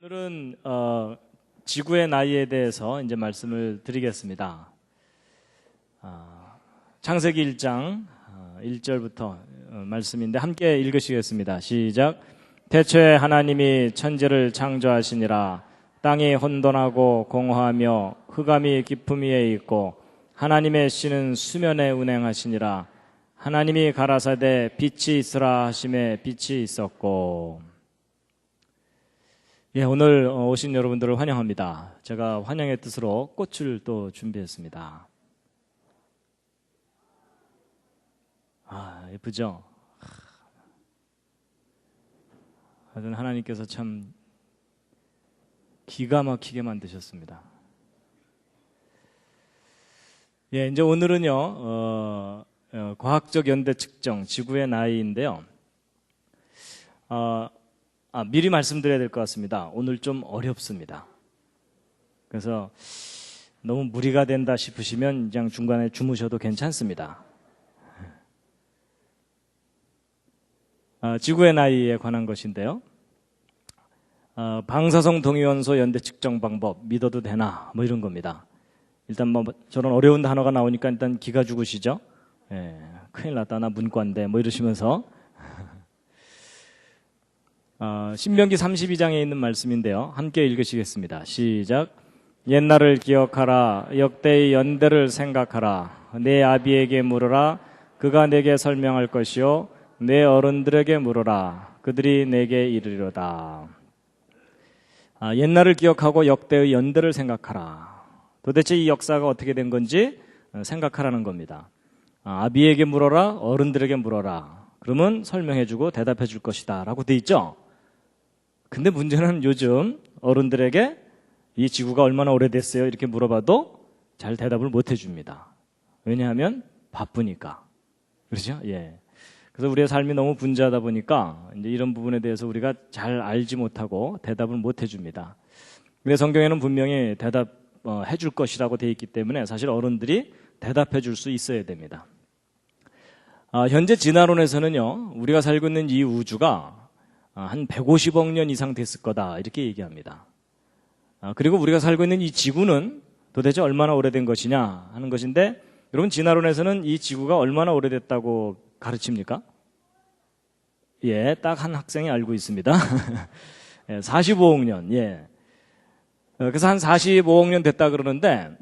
오늘은 지구의 나이에 대해서 이제 말씀을 드리겠습니다. 창세기 1장 1절부터 말씀인데 함께 읽으시겠습니다. 시작. 태초에 하나님이 천지를 창조하시니라. 땅이 혼돈하고 공허하며 흑암이 깊음 위에 있고 하나님의 씨는 수면에 운행하시니라. 하나님이 가라사대 빛이 있으라 하심에 빛이 있었고. 예, 오늘 오신 여러분들을 환영합니다. 제가 환영의 뜻으로 꽃을 또 준비했습니다. 예쁘죠? 하여튼 하나님께서 참 기가 막히게 만드셨습니다. 예, 이제 오늘은요, 과학적 연대 측정, 지구의 나이인데요. 미리 말씀드려야 될 것 같습니다. 오늘 좀 어렵습니다. 그래서 너무 무리가 된다 싶으시면 그냥 중간에 주무셔도 괜찮습니다. 지구의 나이에 관한 것인데요. 방사성 동위원소 연대 측정 방법 믿어도 되나 뭐 이런 겁니다. 일단 뭐 저런 어려운 단어가 나오니까 일단 기가 죽으시죠. 예, 큰일 났다 나 문과인데 뭐 이러시면서 신명기 32장에 있는 말씀인데요. 함께 읽으시겠습니다. 시작. 옛날을 기억하라. 역대의 연대를 생각하라. 내 아비에게 물으라. 그가 내게 설명할 것이요. 내 어른들에게 물으라. 그들이 내게 이르리로다. 옛날을 기억하고 역대의 연대를 생각하라. 도대체 이 역사가 어떻게 된 건지 생각하라는 겁니다. 아비에게 물어라. 어른들에게 물어라. 그러면 설명해주고 대답해줄 것이다 라고 돼 있죠. 근데 문제는 요즘 어른들에게 이 지구가 얼마나 오래됐어요? 이렇게 물어봐도 잘 대답을 못 해줍니다. 왜냐하면 바쁘니까. 그렇죠? 예. 그래서 우리의 삶이 너무 분주하다 보니까 이제 이런 부분에 대해서 우리가 잘 알지 못하고 대답을 못 해줍니다. 근데 성경에는 분명히 대답해줄 것이라고 되어 있기 때문에 사실 어른들이 대답해줄 수 있어야 됩니다. 현재 진화론에서는요, 우리가 살고 있는 이 우주가 한 150억 년 이상 됐을 거다 이렇게 얘기합니다. 그리고 우리가 살고 있는 이 지구는 도대체 얼마나 오래된 것이냐 하는 것인데, 여러분 진화론에서는 이 지구가 얼마나 오래됐다고 가르칩니까? 예, 딱 한 학생이 알고 있습니다. 45억 년. 예. 그래서 한 45억 년 됐다 그러는데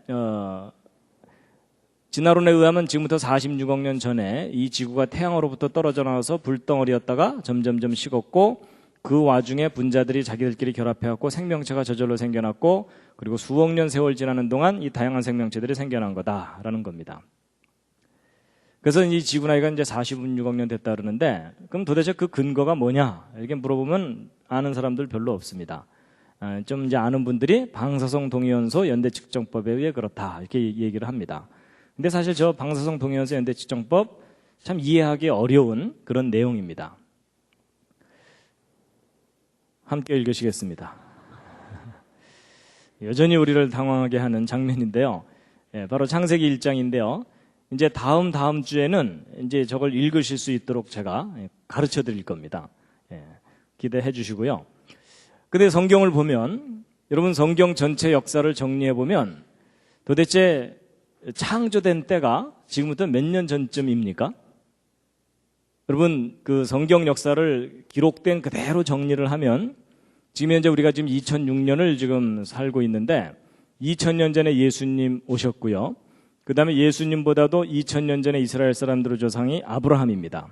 진화론에 의하면 지금부터 46억 년 전에 이 지구가 태양으로부터 떨어져 나와서 불덩어리였다가 점점점 식었고, 그 와중에 분자들이 자기들끼리 결합해갖고 생명체가 저절로 생겨났고, 그리고 수억 년 세월 지나는 동안 이 다양한 생명체들이 생겨난 거다라는 겁니다. 그래서 이 지구 나이가 이제 46억 년 됐다 그러는데, 그럼 도대체 그 근거가 뭐냐 이렇게 물어보면 아는 사람들 별로 없습니다. 좀 이제 아는 분들이 방사성 동위원소 연대 측정법에 의해 그렇다 이렇게 얘기를 합니다. 근데 사실 저 방사성 동위원소 연대 측정법 참 이해하기 어려운 그런 내용입니다. 함께 읽으시겠습니다. 여전히 우리를 당황하게 하는 장면인데요. 예, 바로 창세기 1장인데요. 이제 다음 주에는 이제 저걸 읽으실 수 있도록 제가 가르쳐 드릴 겁니다. 예, 기대해 주시고요. 근데 성경을 보면, 여러분 성경 전체 역사를 정리해 보면 도대체 창조된 때가 지금부터 몇 년 전쯤입니까? 여러분 그 성경 역사를 기록된 그대로 정리를 하면 지금 현재 우리가 지금 2006년을 지금 살고 있는데, 2000년 전에 예수님 오셨고요. 그 다음에 예수님보다도 2000년 전에 이스라엘 사람들의 조상이 아브라함입니다.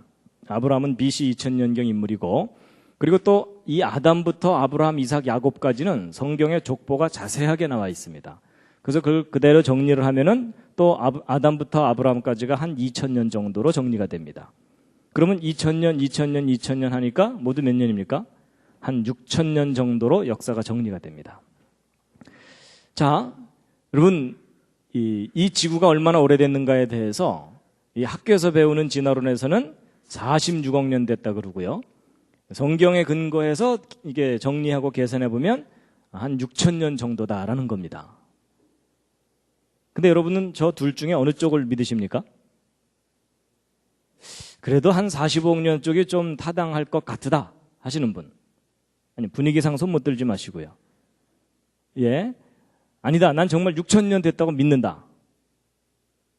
아브라함은 BC 2000년경 인물이고, 그리고 또 이 아담부터 아브라함, 이삭, 야곱까지는 성경의 족보가 자세하게 나와 있습니다. 그래서 그대로 정리를 하면은 또 아담부터 아브라함까지가 한 2000년 정도로 정리가 됩니다. 그러면 2000년 하니까 모두 몇 년입니까? 한 6000년 정도로 역사가 정리가 됩니다. 자, 여러분 이 지구가 얼마나 오래됐는가에 대해서 이 학교에서 배우는 진화론에서는 46억 년 됐다 그러고요. 성경에 근거해서 이게 정리하고 계산해 보면 한 6000년 정도다라는 겁니다. 근데 여러분은 저 둘 중에 어느 쪽을 믿으십니까? 그래도 한 45억 년 쪽이 좀 타당할 것 같으다 하시는 분. 아니, 분위기상 손 못 들지 마시고요. 예. 아니다. 난 정말 6,000년 됐다고 믿는다.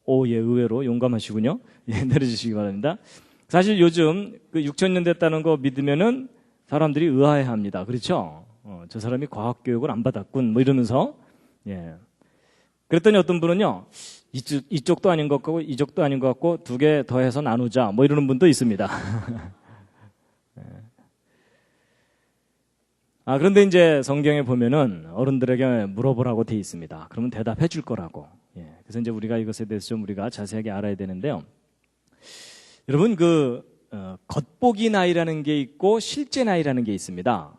오, 예, 의외로 용감하시군요. 예, 내려주시기 바랍니다. 사실 요즘 그 6,000년 됐다는 거 믿으면은 사람들이 의아해 합니다. 그렇죠? 저 사람이 과학교육을 안 받았군. 뭐 이러면서. 예. 그랬더니 어떤 분은요, 이쪽도 아닌 것 같고, 이쪽도 아닌 것 같고, 두 개 더해서 나누자. 뭐 이러는 분도 있습니다. 예. 그런데 이제 성경에 보면은 어른들에게 물어보라고 돼 있습니다. 그러면 대답해 줄 거라고. 예. 그래서 이제 우리가 이것에 대해서 좀 우리가 자세하게 알아야 되는데요. 여러분, 겉보기 나이라는 게 있고 실제 나이라는 게 있습니다.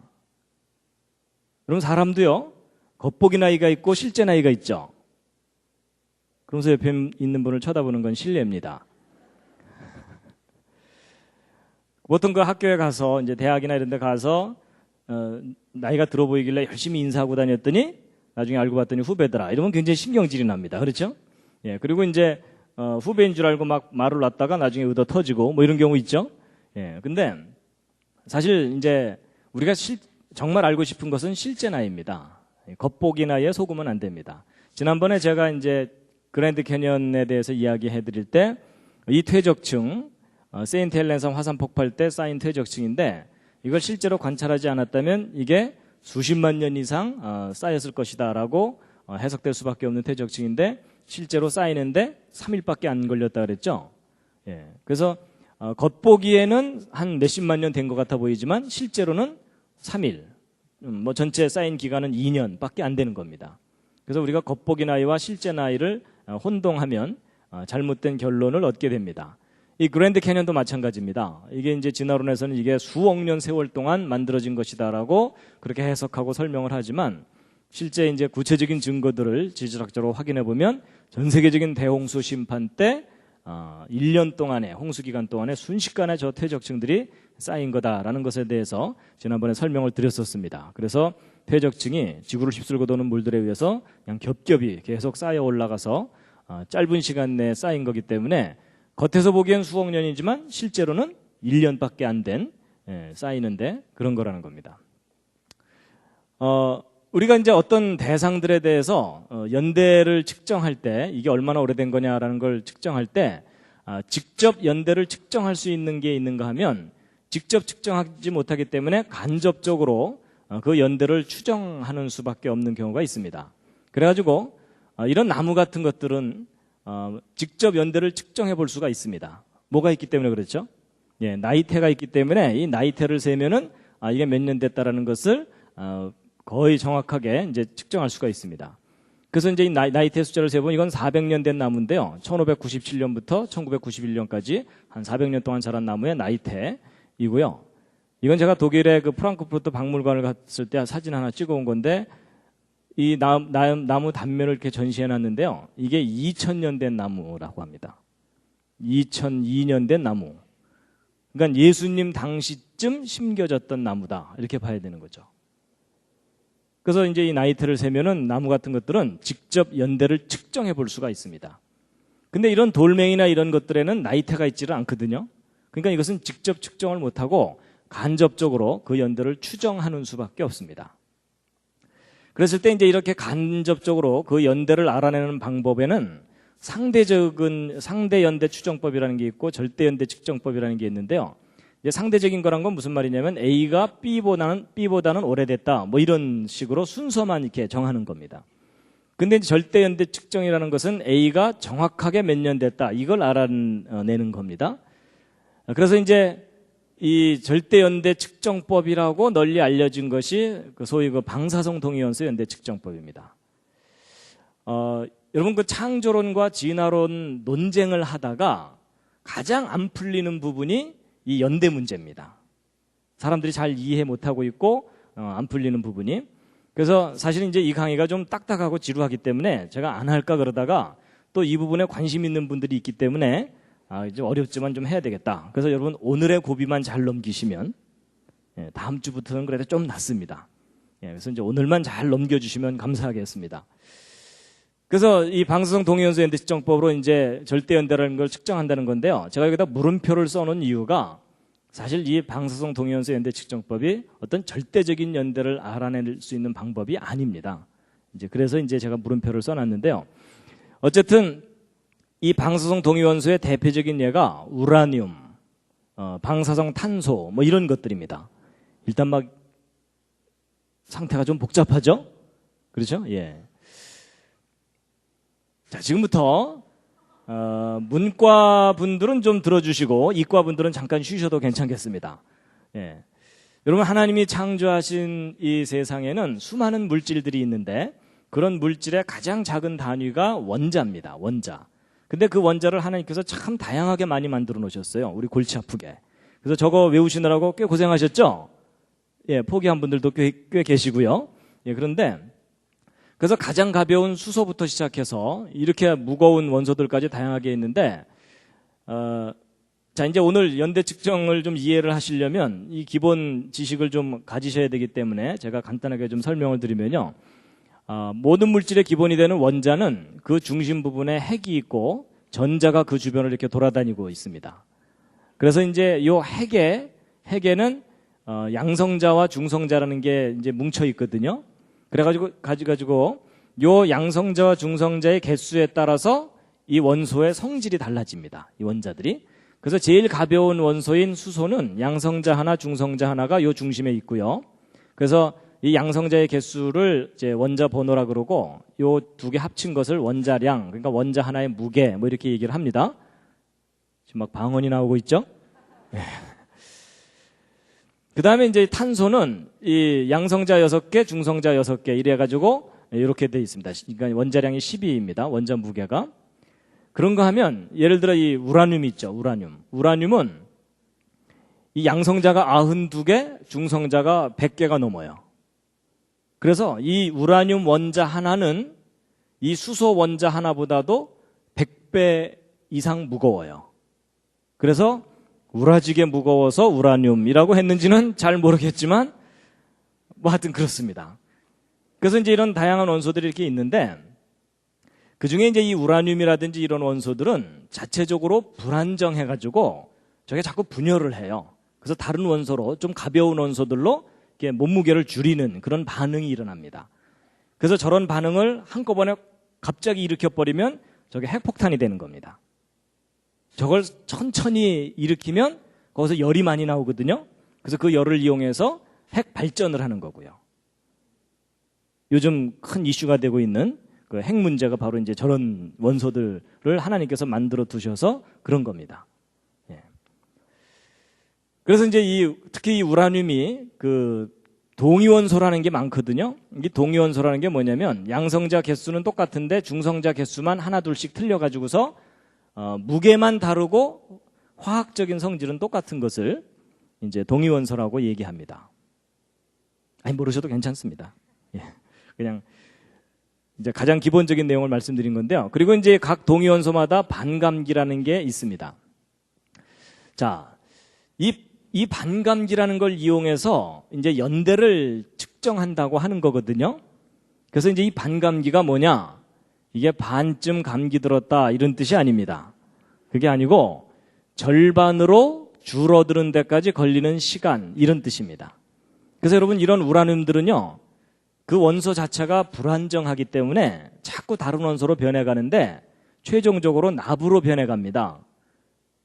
여러분, 사람도요, 겉보기 나이가 있고 실제 나이가 있죠. 그러면서 옆에 있는 분을 쳐다보는 건 실례입니다. 보통 그 학교에 가서, 이제 대학이나 이런 데 가서, 나이가 들어 보이길래 열심히 인사하고 다녔더니 나중에 알고 봤더니 후배더라. 이러면 굉장히 신경질이 납니다. 그렇죠? 예, 그리고 이제, 후배인 줄 알고 막 말을 놨다가 나중에 의도 터지고 뭐 이런 경우 있죠? 예, 근데 사실 이제 우리가 정말 알고 싶은 것은 실제 나이입니다. 겉보기 나이에 속으면 안 됩니다. 지난번에 제가 이제 그랜드 캐년에 대해서 이야기해 드릴 때 이 퇴적층, 세인트 헬렌섬 화산 폭발 때 쌓인 퇴적층인데 이걸 실제로 관찰하지 않았다면 이게 수십만 년 이상 쌓였을 것이다라고 해석될 수밖에 없는 퇴적층인데 실제로 쌓이는데 3일밖에 안 걸렸다 그랬죠. 예. 그래서 겉보기에는 한 몇십만 년 된 것 같아 보이지만 실제로는 3일, 뭐 전체 쌓인 기간은 2년밖에 안 되는 겁니다. 그래서 우리가 겉보기 나이와 실제 나이를 혼동하면 잘못된 결론을 얻게 됩니다. 이 그랜드 캐년도 마찬가지입니다. 이게 이제 진화론에서는 이게 수억 년 세월 동안 만들어진 것이다라고 그렇게 해석하고 설명을 하지만 실제 이제 구체적인 증거들을 지질학적으로 확인해 보면 전 세계적인 대홍수 심판 때 1년 동안의 홍수 기간 동안에 순식간에 저 퇴적층들이 쌓인 거다라는 것에 대해서 지난번에 설명을 드렸었습니다. 그래서 퇴적층이 지구를 휩쓸고 도는 물들에 의해서 그냥 겹겹이 계속 쌓여 올라가서 짧은 시간 내에 쌓인 거기 때문에 겉에서 보기엔 수억 년이지만 실제로는 1년밖에 안 된 쌓이는데 그런 거라는 겁니다. 우리가 이제 어떤 대상들에 대해서 연대를 측정할 때 이게 얼마나 오래된 거냐라는 걸 측정할 때 직접 연대를 측정할 수 있는 게 있는가 하면 직접 측정하지 못하기 때문에 간접적으로 그 연대를 추정하는 수밖에 없는 경우가 있습니다. 그래가지고 이런 나무 같은 것들은 직접 연대를 측정해 볼 수가 있습니다. 뭐가 있기 때문에 그렇죠? 예, 나이테가 있기 때문에 이 나이테를 세면은 이게 몇 년 됐다라는 것을 거의 정확하게 이제 측정할 수가 있습니다. 그래서 이제 이 나이테 숫자를 세보면 이건 400년 된 나무인데요. 1597년부터 1991년까지 한 400년 동안 자란 나무의 나이테이고요. 이건 제가 독일의 그 프랑크푸르트 박물관을 갔을 때 사진 하나 찍어온 건데 이 나무 단면을 이렇게 전시해 놨는데요. 이게 2000년 된 나무라고 합니다. 2002년 된 나무. 그러니까 예수님 당시쯤 심겨졌던 나무다. 이렇게 봐야 되는 거죠. 그래서 이제 이 나이테를 세면은 나무 같은 것들은 직접 연대를 측정해 볼 수가 있습니다. 근데 이런 돌멩이나 이런 것들에는 나이테가 있지를 않거든요. 그러니까 이것은 직접 측정을 못하고 간접적으로 그 연대를 추정하는 수밖에 없습니다. 그랬을 때 이제 이렇게 간접적으로 그 연대를 알아내는 방법에는 상대 연대 추정법이라는 게 있고 절대 연대 측정법이라는 게 있는데요. 이제 상대적인 거란 건 무슨 말이냐면 A가 B보다는 오래됐다. 뭐 이런 식으로 순서만 이렇게 정하는 겁니다. 근데 이제 절대 연대 측정이라는 것은 A가 정확하게 몇 년 됐다. 이걸 알아내는 겁니다. 그래서 이제 이 절대 연대 측정법이라고 널리 알려진 것이 소위 그 방사성 동위원소 연대 측정법입니다. 여러분 그 창조론과 진화론 논쟁을 하다가 가장 안 풀리는 부분이 이 연대 문제입니다. 사람들이 잘 이해 못하고 있고 안 풀리는 부분이. 그래서 사실 이제 이 강의가 좀 딱딱하고 지루하기 때문에 제가 안 할까 그러다가 또 이 부분에 관심 있는 분들이 있기 때문에 이제 어렵지만 좀 해야 되겠다. 그래서 여러분 오늘의 고비만 잘 넘기시면 다음 주부터는 그래도 좀 낫습니다. 그래서 이제 오늘만 잘 넘겨주시면 감사하겠습니다. 그래서 이 방사성 동위원소 연대 측정법으로 이제 절대 연대라는 걸 측정한다는 건데요. 제가 여기다 물음표를 써놓은 이유가 사실 이 방사성 동위원소 연대 측정법이 어떤 절대적인 연대를 알아낼 수 있는 방법이 아닙니다. 그래서 제가 물음표를 써놨는데요. 어쨌든 이 방사성 동위원소의 대표적인 예가 우라늄, 방사성 탄소 뭐 이런 것들입니다. 일단 막 상태가 좀 복잡하죠? 그렇죠? 예. 자, 지금부터 문과 분들은 좀 들어주시고 이과 분들은 잠깐 쉬셔도 괜찮겠습니다. 예. 여러분, 하나님이 창조하신 이 세상에는 수많은 물질들이 있는데 그런 물질의 가장 작은 단위가 원자입니다. 원자. 근데 그 원자를 하나님께서 참 다양하게 많이 만들어 놓으셨어요. 우리 골치 아프게. 그래서 저거 외우시느라고 꽤 고생하셨죠? 예, 포기한 분들도 꽤 계시고요. 예, 그래서 가장 가벼운 수소부터 시작해서 이렇게 무거운 원소들까지 다양하게 있는데, 자, 이제 오늘 연대 측정을 좀 이해를 하시려면 이 기본 지식을 좀 가지셔야 되기 때문에 제가 간단하게 좀 설명을 드리면요. 모든 물질의 기본이 되는 원자는 그 중심 부분에 핵이 있고 전자가 그 주변을 이렇게 돌아다니고 있습니다. 그래서 이제 요 핵에는 양성자와 중성자라는 게 이제 뭉쳐 있거든요. 그래가지고 요 양성자와 중성자의 개수에 따라서 이 원소의 성질이 달라집니다. 이 원자들이. 그래서 제일 가벼운 원소인 수소는 양성자 하나, 중성자 하나가 요 중심에 있고요. 그래서 이 양성자의 개수를 이제 원자 번호라 그러고 요 두 개 합친 것을 원자량, 그러니까 원자 하나의 무게 뭐 이렇게 얘기를 합니다. 지금 막 방언이 나오고 있죠? 그 다음에 이제 탄소는 이 양성자 6개, 중성자 6개 이래가지고 이렇게 돼 있습니다. 그러니까 원자량이 12입니다. 원자 무게가. 그런가 하면 예를 들어 이 우라늄이 있죠. 우라늄은 이 양성자가 92개, 중성자가 100개가 넘어요. 그래서 이 우라늄 원자 하나는 이 수소 원자 하나보다도 100배 이상 무거워요. 그래서 우라지게 무거워서 우라늄이라고 했는지는 잘 모르겠지만 뭐 하여튼 그렇습니다. 그래서 이제 이런 다양한 원소들이 이렇게 있는데 그 중에 이제 이 우라늄이라든지 이런 원소들은 자체적으로 불안정해가지고 저게 자꾸 분열을 해요. 그래서 다른 원소로 좀 가벼운 원소들로 이렇게 몸무게를 줄이는 그런 반응이 일어납니다. 그래서 저런 반응을 한꺼번에 갑자기 일으켜버리면 저게 핵폭탄이 되는 겁니다. 저걸 천천히 일으키면 거기서 열이 많이 나오거든요. 그래서 그 열을 이용해서 핵 발전을 하는 거고요. 요즘 큰 이슈가 되고 있는 그 핵 문제가 바로 이제 저런 원소들을 하나님께서 만들어 두셔서 그런 겁니다. 예. 그래서 이제 특히 이 우라늄이 그 동위원소라는 게 많거든요. 이 동위원소라는 게 뭐냐면 양성자 개수는 똑같은데 중성자 개수만 하나 둘씩 틀려가지고서 무게만 다르고 화학적인 성질은 똑같은 것을 이제 동위원소라고 얘기합니다. 아니, 모르셔도 괜찮습니다. 예. 그냥 이제 가장 기본적인 내용을 말씀드린 건데요. 그리고 이제 각 동위원소마다 반감기라는 게 있습니다. 자, 이 반감기라는 걸 이용해서 이제 연대를 측정한다고 하는 거거든요. 그래서 이제 이 반감기가 뭐냐? 이게 반쯤 감기 들었다 이런 뜻이 아닙니다. 그게 아니고 절반으로 줄어드는 데까지 걸리는 시간 이런 뜻입니다. 그래서 여러분 이런 우라늄들은요. 그 원소 자체가 불안정하기 때문에 자꾸 다른 원소로 변해가는데 최종적으로 납으로 변해갑니다.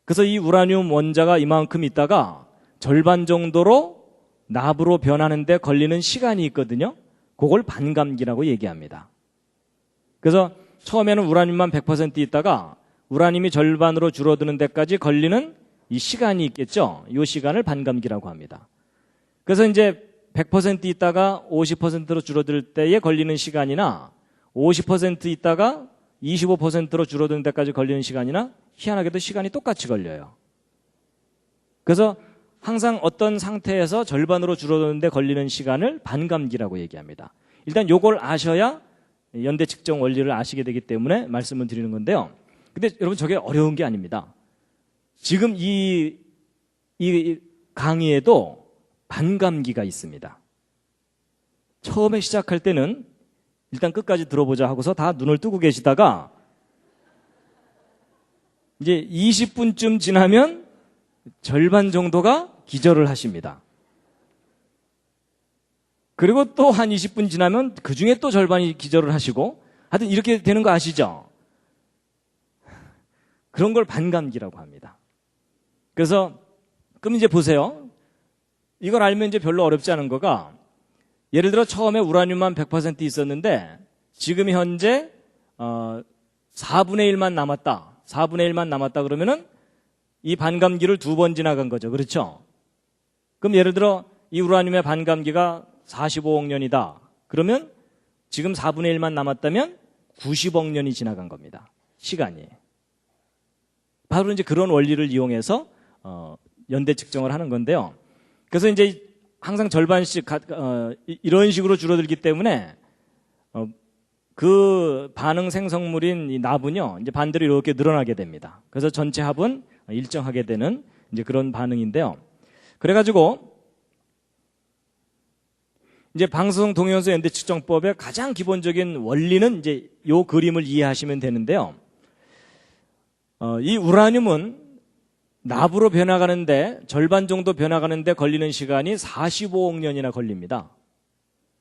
그래서 이 우라늄 원자가 이만큼 있다가 절반 정도로 납으로 변하는데 걸리는 시간이 있거든요. 그걸 반감기라고 얘기합니다. 그래서 처음에는 우라늄만 100% 있다가 우라늄이 절반으로 줄어드는 데까지 걸리는 이 시간이 있겠죠. 이 시간을 반감기라고 합니다. 그래서 이제 100% 있다가 50%로 줄어들 때에 걸리는 시간이나 50% 있다가 25%로 줄어드는 데까지 걸리는 시간이나 희한하게도 시간이 똑같이 걸려요. 그래서 항상 어떤 상태에서 절반으로 줄어드는데 걸리는 시간을 반감기라고 얘기합니다. 일단 요걸 아셔야 연대 측정 원리를 아시게 되기 때문에 말씀을 드리는 건데요. 근데 여러분 저게 어려운 게 아닙니다. 지금 이 강의에도 반감기가 있습니다. 처음에 시작할 때는 일단 끝까지 들어보자 하고서 다 눈을 뜨고 계시다가 이제 20분쯤 지나면 절반 정도가 기절을 하십니다. 그리고 또 한 20분 지나면 그 중에 또 절반이 기절을 하시고, 하여튼 이렇게 되는 거 아시죠? 그런 걸 반감기라고 합니다. 그래서 그럼 이제 보세요. 이걸 알면 이제 별로 어렵지 않은 거가, 예를 들어 처음에 우라늄만 100% 있었는데 지금 현재 4분의 1만 남았다. 4분의 1만 남았다 그러면은 이 반감기를 2번 지나간 거죠. 그렇죠? 그럼 예를 들어 이 우라늄의 반감기가 45억 년이다. 그러면 지금 4분의 1만 남았다면 90억 년이 지나간 겁니다. 시간이. 바로 이제 그런 원리를 이용해서 연대 측정을 하는 건데요. 그래서 이제 항상 절반씩 이런 식으로 줄어들기 때문에 그 반응 생성물인 이 납은요, 이제 반대로 이렇게 늘어나게 됩니다. 그래서 전체 합은 일정하게 되는 이제 그런 반응인데요. 그래가지고 이제 방사성 동위원소 연대 측정법의 가장 기본적인 원리는 이제 요 그림을 이해하시면 되는데요. 이 우라늄은 납으로 변화가는데 절반 정도 변화가는데 걸리는 시간이 45억 년이나 걸립니다.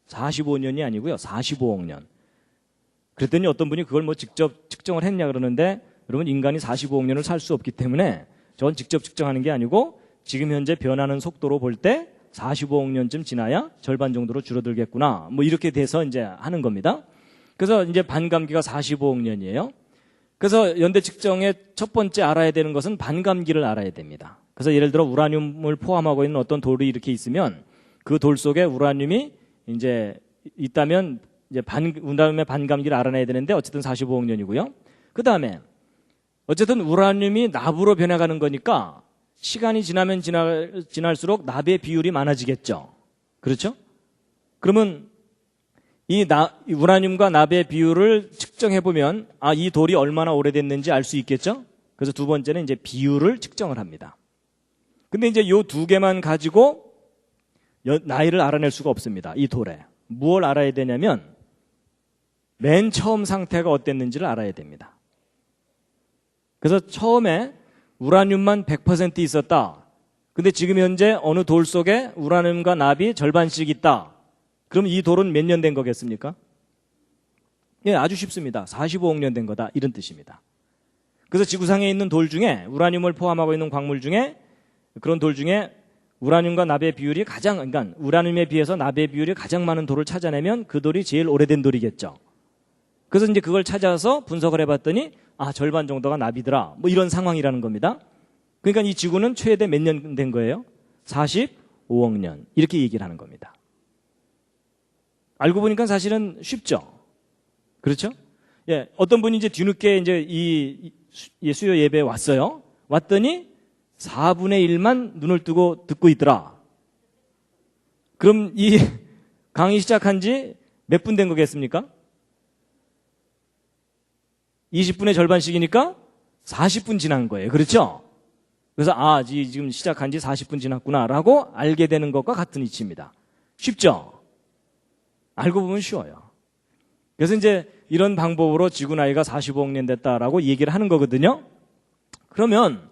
45년이 아니고요. 45억 년. 그랬더니 어떤 분이 그걸 뭐 직접 측정을 했냐 그러는데, 여러분 인간이 45억 년을 살 수 없기 때문에 저건 직접 측정하는 게 아니고 지금 현재 변하는 속도로 볼 때 45억 년쯤 지나야 절반 정도로 줄어들겠구나. 뭐 이렇게 돼서 이제 하는 겁니다. 그래서 이제 반감기가 45억 년이에요. 그래서 연대 측정의 첫 번째 알아야 되는 것은 반감기를 알아야 됩니다. 그래서 예를 들어 우라늄을 포함하고 있는 어떤 돌이 이렇게 있으면 그 돌 속에 우라늄이 이제 있다면 이제 우라늄의 반감기를 알아내야 되는데 어쨌든 45억 년이고요. 그 다음에 어쨌든 우라늄이 납으로 변해가는 거니까 시간이 지나면 지날수록 납의 비율이 많아지겠죠. 그렇죠? 그러면 이 우라늄과 납의 비율을 측정해보면 이 돌이 얼마나 오래됐는지 알 수 있겠죠? 그래서 두 번째는 이제 비율을 측정을 합니다. 근데 이제 요 두 개만 가지고 나이를 알아낼 수가 없습니다. 이 돌에. 무엇을 알아야 되냐면 맨 처음 상태가 어땠는지를 알아야 됩니다. 그래서 처음에 우라늄만 100% 있었다. 근데 지금 현재 어느 돌 속에 우라늄과 납이 절반씩 있다. 그럼 이 돌은 몇 년 된 거겠습니까? 예, 아주 쉽습니다. 45억 년 된 거다. 이런 뜻입니다. 그래서 지구상에 있는 돌 중에 우라늄을 포함하고 있는 광물 중에 그런 돌 중에 우라늄과 납의 비율이 그러니까 우라늄에 비해서 납의 비율이 가장 많은 돌을 찾아내면 그 돌이 제일 오래된 돌이겠죠. 그래서 이제 그걸 찾아서 분석을 해봤더니 절반 정도가 납이더라. 뭐 이런 상황이라는 겁니다. 그러니까 이 지구는 최대 몇 년 된 거예요? 45억 년. 이렇게 얘기를 하는 겁니다. 알고 보니까 사실은 쉽죠. 그렇죠? 예, 어떤 분이 이제 뒤늦게 이제 이 수요 예배에 왔어요. 왔더니 4분의 1만 눈을 뜨고 듣고 있더라. 그럼 이 강의 시작한 지 몇 분 된 거겠습니까? 20분의 절반씩이니까 40분 지난 거예요. 그렇죠? 그래서 지금 시작한 지 40분 지났구나라고 알게 되는 것과 같은 이치입니다. 쉽죠? 알고 보면 쉬워요. 그래서 이제 이런 방법으로 지구 나이가 45억 년 됐다라고 얘기를 하는 거거든요. 그러면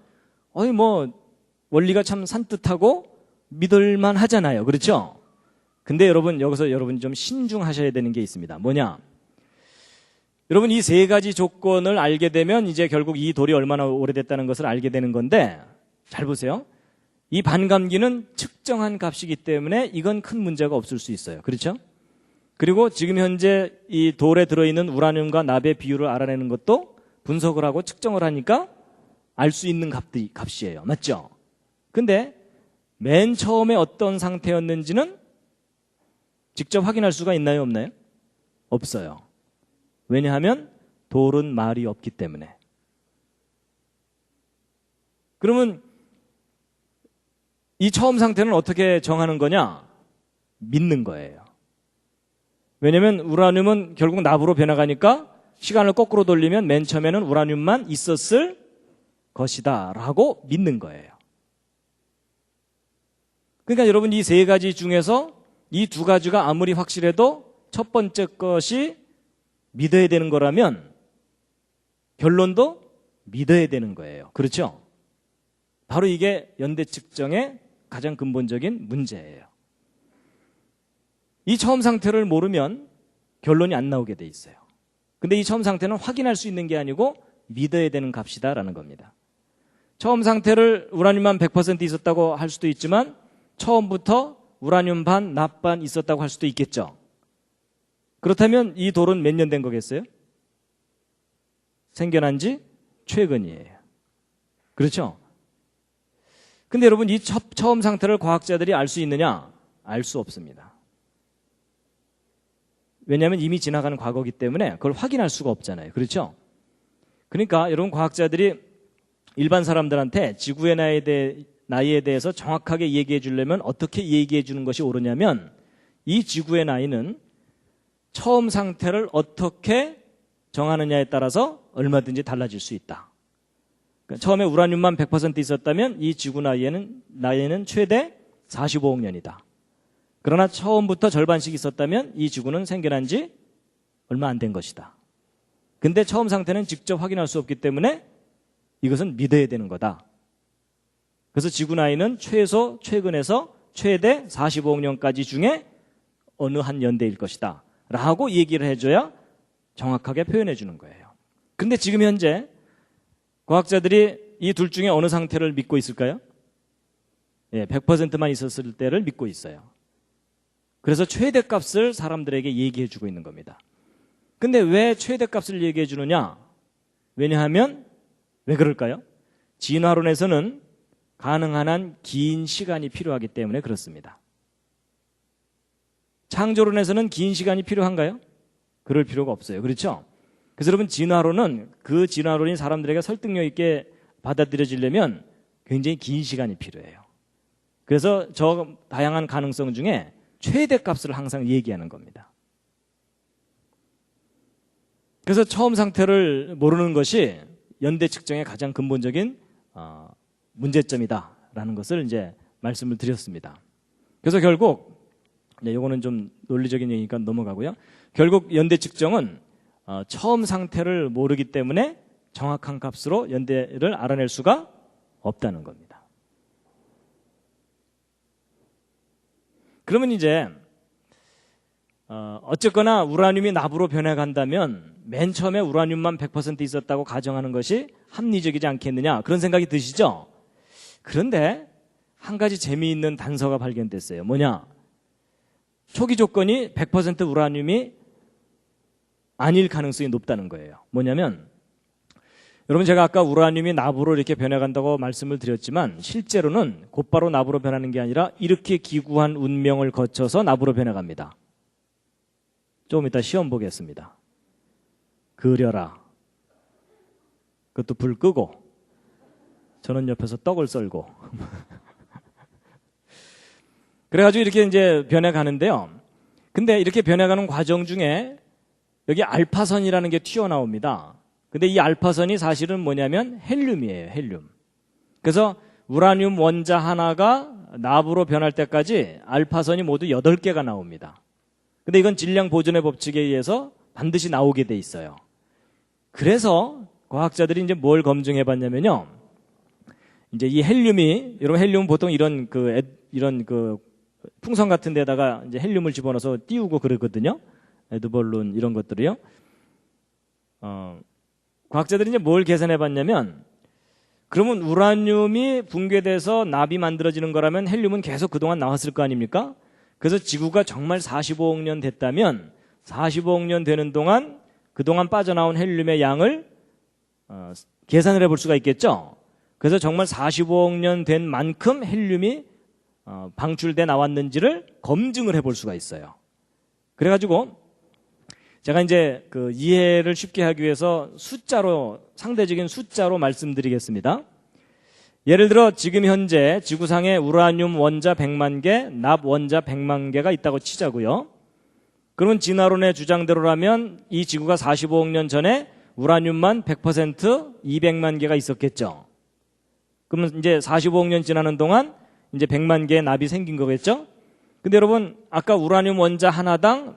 원리가 참 산뜻하고 믿을만 하잖아요. 그렇죠? 근데 여기서 여러분이 좀 신중하셔야 되는 게 있습니다. 뭐냐? 여러분 이 세 가지 조건을 알게 되면 이제 결국 이 돌이 얼마나 오래됐다는 것을 알게 되는 건데, 잘 보세요. 이 반감기는 측정한 값이기 때문에 이건 큰 문제가 없을 수 있어요. 그렇죠? 그리고 지금 현재 이 돌에 들어있는 우라늄과 납의 비율을 알아내는 것도 분석을 하고 측정을 하니까 알 수 있는 값이에요. 맞죠? 근데 맨 처음에 어떤 상태였는지는 직접 확인할 수가 있나요? 없나요? 없어요. 왜냐하면 돌은 말이 없기 때문에. 그러면 이 처음 상태는 어떻게 정하는 거냐? 믿는 거예요. 왜냐하면 우라늄은 결국 납으로 변해가니까 시간을 거꾸로 돌리면 맨 처음에는 우라늄만 있었을 것이다 라고 믿는 거예요. 그러니까 여러분 이 세 가지 중에서 이 두 가지가 아무리 확실해도 첫 번째 것이 믿어야 되는 거라면 결론도 믿어야 되는 거예요. 그렇죠? 바로 이게 연대 측정의 가장 근본적인 문제예요. 이 처음 상태를 모르면 결론이 안 나오게 돼 있어요. 근데 이 처음 상태는 확인할 수 있는 게 아니고 믿어야 되는 값이다라는 겁니다. 처음 상태를 우라늄만 100% 있었다고 할 수도 있지만 처음부터 우라늄 반, 납 반 있었다고 할 수도 있겠죠. 그렇다면 이 돌은 몇 년 된 거겠어요? 생겨난 지 최근이에요. 그렇죠? 근데 여러분 이 처음 상태를 과학자들이 알 수 있느냐? 알 수 없습니다. 왜냐하면 이미 지나가는 과거이기 때문에 그걸 확인할 수가 없잖아요. 그렇죠? 그러니까 여러분 과학자들이 일반 사람들한테 지구의 나이에 대해서 정확하게 얘기해 주려면 어떻게 얘기해 주는 것이 옳으냐면 이 지구의 나이는 처음 상태를 어떻게 정하느냐에 따라서 얼마든지 달라질 수 있다. 그러니까 처음에 우라늄만 100% 있었다면 이 지구 나이에는 최대 45억 년이다. 그러나 처음부터 절반씩 있었다면 이 지구는 생겨난 지 얼마 안 된 것이다. 근데 처음 상태는 직접 확인할 수 없기 때문에 이것은 믿어야 되는 거다. 그래서 지구 나이는 최근에서 최대 45억 년까지 중에 어느 한 연대일 것이다 라고 얘기를 해줘야 정확하게 표현해 주는 거예요. 근데 지금 현재 과학자들이 이 둘 중에 어느 상태를 믿고 있을까요? 100%만 있었을 때를 믿고 있어요. 그래서 최대값을 사람들에게 얘기해 주고 있는 겁니다. 근데 왜 최대값을 얘기해 주느냐? 왜냐하면 왜 그럴까요? 진화론에서는 가능한 한 긴 시간이 필요하기 때문에 그렇습니다. 창조론에서는 긴 시간이 필요한가요? 그럴 필요가 없어요. 그렇죠? 그래서 여러분 진화론은 그 진화론이 사람들에게 설득력 있게 받아들여지려면 굉장히 긴 시간이 필요해요. 그래서 저 다양한 가능성 중에 최대값을 항상 얘기하는 겁니다. 그래서 처음 상태를 모르는 것이 연대 측정의 가장 근본적인 문제점이다라는 것을 이제 말씀을 드렸습니다. 그래서 결국 이거는 좀 논리적인 얘기니까 넘어가고요. 결국 연대 측정은 처음 상태를 모르기 때문에 정확한 값으로 연대를 알아낼 수가 없다는 겁니다. 그러면 이제 어쨌거나 우라늄이 납으로 변해간다면 맨 처음에 우라늄만 100% 있었다고 가정하는 것이 합리적이지 않겠느냐 그런 생각이 드시죠? 그런데 한 가지 재미있는 단서가 발견됐어요. 뭐냐? 초기 조건이 100% 우라늄이 아닐 가능성이 높다는 거예요. 뭐냐면 여러분 제가 아까 우라늄이 납으로 이렇게 변해간다고 말씀을 드렸지만 실제로는 곧바로 납으로 변하는 게 아니라 이렇게 기구한 운명을 거쳐서 납으로 변해갑니다. 조금 이따 시험 보겠습니다. 그려라. 그것도 불 끄고 저는 옆에서 떡을 썰고 그래가지고 이렇게 이제 변해가는데요. 근데 이렇게 변해가는 과정 중에 여기 알파선이라는 게 튀어나옵니다. 근데 이 알파선이 사실은 뭐냐면 헬륨이에요. 헬륨. 그래서 우라늄 원자 하나가 납으로 변할 때까지 알파선이 모두 8개가 나옵니다. 근데 이건 질량 보존의 법칙에 의해서 반드시 나오게 돼 있어요. 그래서 과학자들이 이제 뭘 검증해 봤냐면요. 이제 이 헬륨이, 여러분 헬륨은 보통 이런 풍선 같은 데다가 이제 헬륨을 집어넣어서 띄우고 그러거든요. 에드벌룬 이런 것들이요. 과학자들이 이제 뭘 계산해 봤냐면 그러면 우라늄이 붕괴돼서 납이 만들어지는 거라면 헬륨은 계속 그동안 나왔을 거 아닙니까? 그래서 지구가 정말 45억 년 됐다면 45억 년 되는 동안 그동안 빠져나온 헬륨의 양을 계산을 해볼 수가 있겠죠. 그래서 정말 45억 년 된 만큼 헬륨이 방출돼 나왔는지를 검증을 해볼 수가 있어요. 그래가지고 제가 이제 그 이해를 쉽게 하기 위해서 상대적인 숫자로 말씀드리겠습니다. 예를 들어 지금 현재 지구상에 우라늄 원자 100만 개, 납 원자 100만 개가 있다고 치자고요. 그러면 진화론의 주장대로라면 이 지구가 45억 년 전에 우라늄만 100% 200만 개가 있었겠죠. 그러면 이제 45억 년 지나는 동안 이제 100만 개의 납이 생긴 거겠죠. 근데 여러분 아까 우라늄 원자 하나당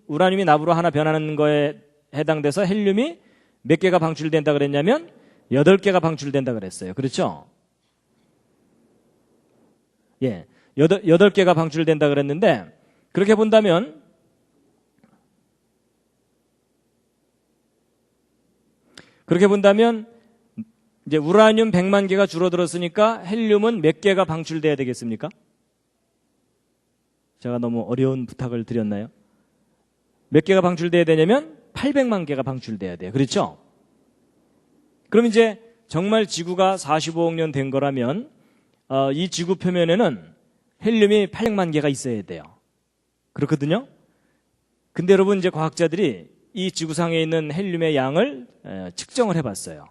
우라늄이 납으로 하나 변하는 거에 해당돼서 헬륨이 몇 개가 방출된다 그랬냐면 8개가 방출된다 그랬어요. 그렇죠? 예, 8개가 방출된다 그랬는데 그렇게 본다면 이제 우라늄 100만 개가 줄어들었으니까 헬륨은 몇 개가 방출돼야 되겠습니까? 제가 너무 어려운 부탁을 드렸나요? 몇 개가 방출돼야 되냐면 800만 개가 방출돼야 돼요. 그렇죠? 그럼 이제 정말 지구가 45억 년 된 거라면 이 지구 표면에는 헬륨이 800만 개가 있어야 돼요. 그렇거든요? 근데 여러분 이제 과학자들이 이 지구상에 있는 헬륨의 양을 측정을 해봤어요.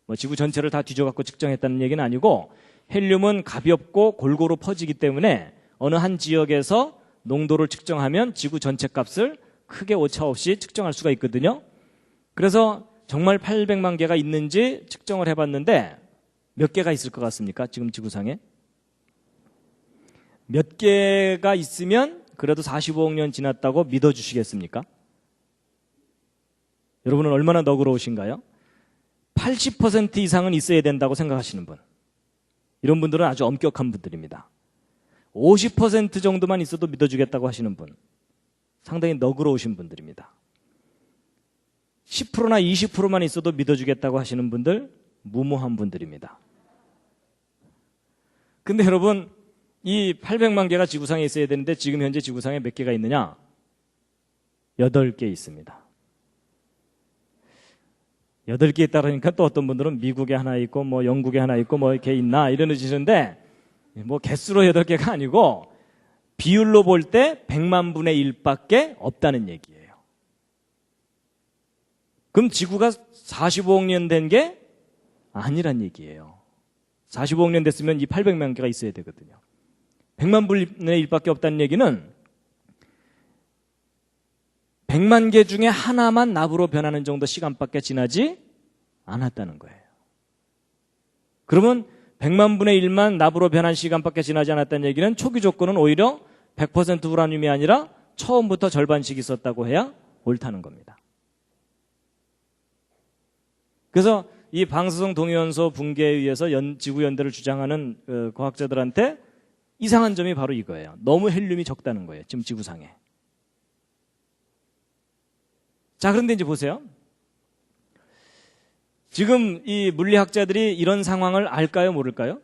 뭐 지구 전체를 다 뒤져갖고 측정했다는 얘기는 아니고 헬륨은 가볍고 골고루 퍼지기 때문에 어느 한 지역에서 농도를 측정하면 지구 전체 값을 크게 오차 없이 측정할 수가 있거든요. 그래서 정말 800만 개가 있는지 측정을 해봤는데 몇 개가 있을 것 같습니까? 지금 지구상에? 몇 개가 있으면 그래도 45억 년 지났다고 믿어주시겠습니까? 여러분은 얼마나 너그러우신가요? 80% 이상은 있어야 된다고 생각하시는 분. 이런 분들은 아주 엄격한 분들입니다. 50% 정도만 있어도 믿어주겠다고 하시는 분. 상당히 너그러우신 분들입니다. 10%나 20%만 있어도 믿어주겠다고 하시는 분들, 무모한 분들입니다. 근데 여러분, 이 800만 개가 지구상에 있어야 되는데 지금 현재 지구상에 몇 개가 있느냐? 8개 있습니다. 8개 있다니까 또 어떤 분들은 미국에 하나 있고 뭐 영국에 하나 있고 뭐 이렇게 있나 이러시는데 뭐 개수로 8개가 아니고 비율로 볼 때 100만 분의 1밖에 없다는 얘기예요. 그럼 지구가 45억 년 된 게 아니란 얘기예요. 45억 년 됐으면 이 800만 개가 있어야 되거든요. 100만 분의 1밖에 없다는 얘기는 100만 개 중에 하나만 납으로 변하는 정도 시간밖에 지나지 않았다는 거예요. 그러면 100만 분의 1만 납으로 변한 시간밖에 지나지 않았다는 얘기는 초기 조건은 오히려 100% 우라늄이 아니라 처음부터 절반씩 있었다고 해야 옳다는 겁니다. 그래서 이 방사성 동위원소 붕괴에 의해서 지구 연대를 주장하는 과학자들한테 이상한 점이 바로 이거예요. 너무 헬륨이 적다는 거예요. 지금 지구상에. 자, 그런데 이제 보세요. 지금 이 물리학자들이 이런 상황을 알까요, 모를까요?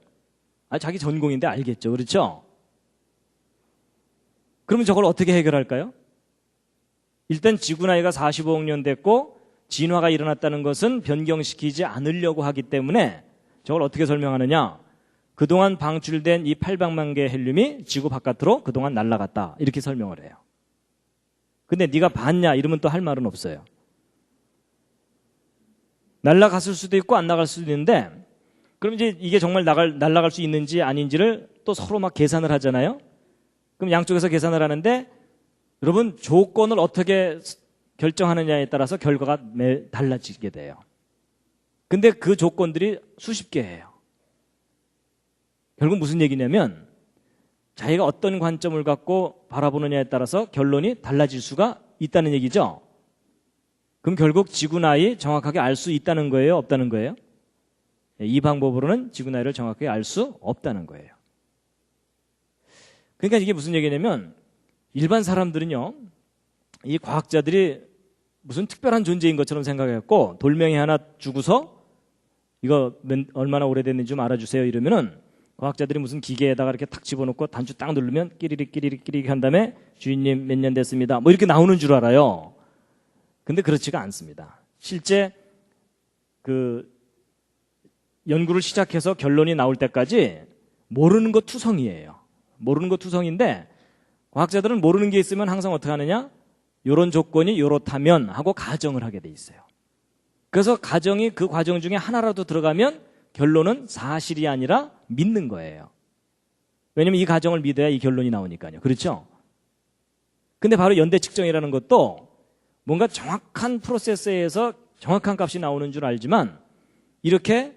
자기 전공인데 알겠죠. 그렇죠? 그러면 저걸 어떻게 해결할까요? 일단 지구 나이가 45억 년 됐고 진화가 일어났다는 것은 변경시키지 않으려고 하기 때문에 저걸 어떻게 설명하느냐? 그동안 방출된 이 800만 개의 헬륨이 지구 바깥으로 그동안 날아갔다. 이렇게 설명을 해요. 근데 네가 봤냐? 이러면 또 할 말은 없어요. 날아갔을 수도 있고 안 나갈 수도 있는데 그럼 이제 이게 정말 날아갈 수 있는지 아닌지를 또 서로 막 계산을 하잖아요. 그럼 양쪽에서 계산을 하는데 여러분 조건을 어떻게 결정하느냐에 따라서 결과가 달라지게 돼요. 근데 그 조건들이 수십 개예요. 결국 무슨 얘기냐면 자기가 어떤 관점을 갖고 바라보느냐에 따라서 결론이 달라질 수가 있다는 얘기죠. 그럼 결국 지구 나이 정확하게 알 수 있다는 거예요? 없다는 거예요? 이 방법으로는 지구 나이를 정확하게 알 수 없다는 거예요. 그러니까 이게 무슨 얘기냐면 일반 사람들은요, 이 과학자들이 무슨 특별한 존재인 것처럼 생각했고 돌멩이 하나 주고서 이거 얼마나 오래됐는지 좀 알아주세요 이러면은 과학자들이 무슨 기계에다가 이렇게 탁 집어넣고 단추 딱 누르면 끼리릭 한 다음에 주인님 몇 년 됐습니다. 뭐 이렇게 나오는 줄 알아요. 근데 그렇지가 않습니다. 실제 그 연구를 시작해서 결론이 나올 때까지 모르는 거 투성이에요. 모르는 거 투성인데 과학자들은 모르는 게 있으면 항상 어떻게 하느냐? 요런 조건이 요렇다면 하고 가정을 하게 돼 있어요. 그래서 가정이 그 과정 중에 하나라도 들어가면 결론은 사실이 아니라 믿는 거예요. 왜냐면 이 가정을 믿어야 이 결론이 나오니까요. 그렇죠? 근데 바로 연대 측정이라는 것도 뭔가 정확한 프로세스에서 정확한 값이 나오는 줄 알지만 이렇게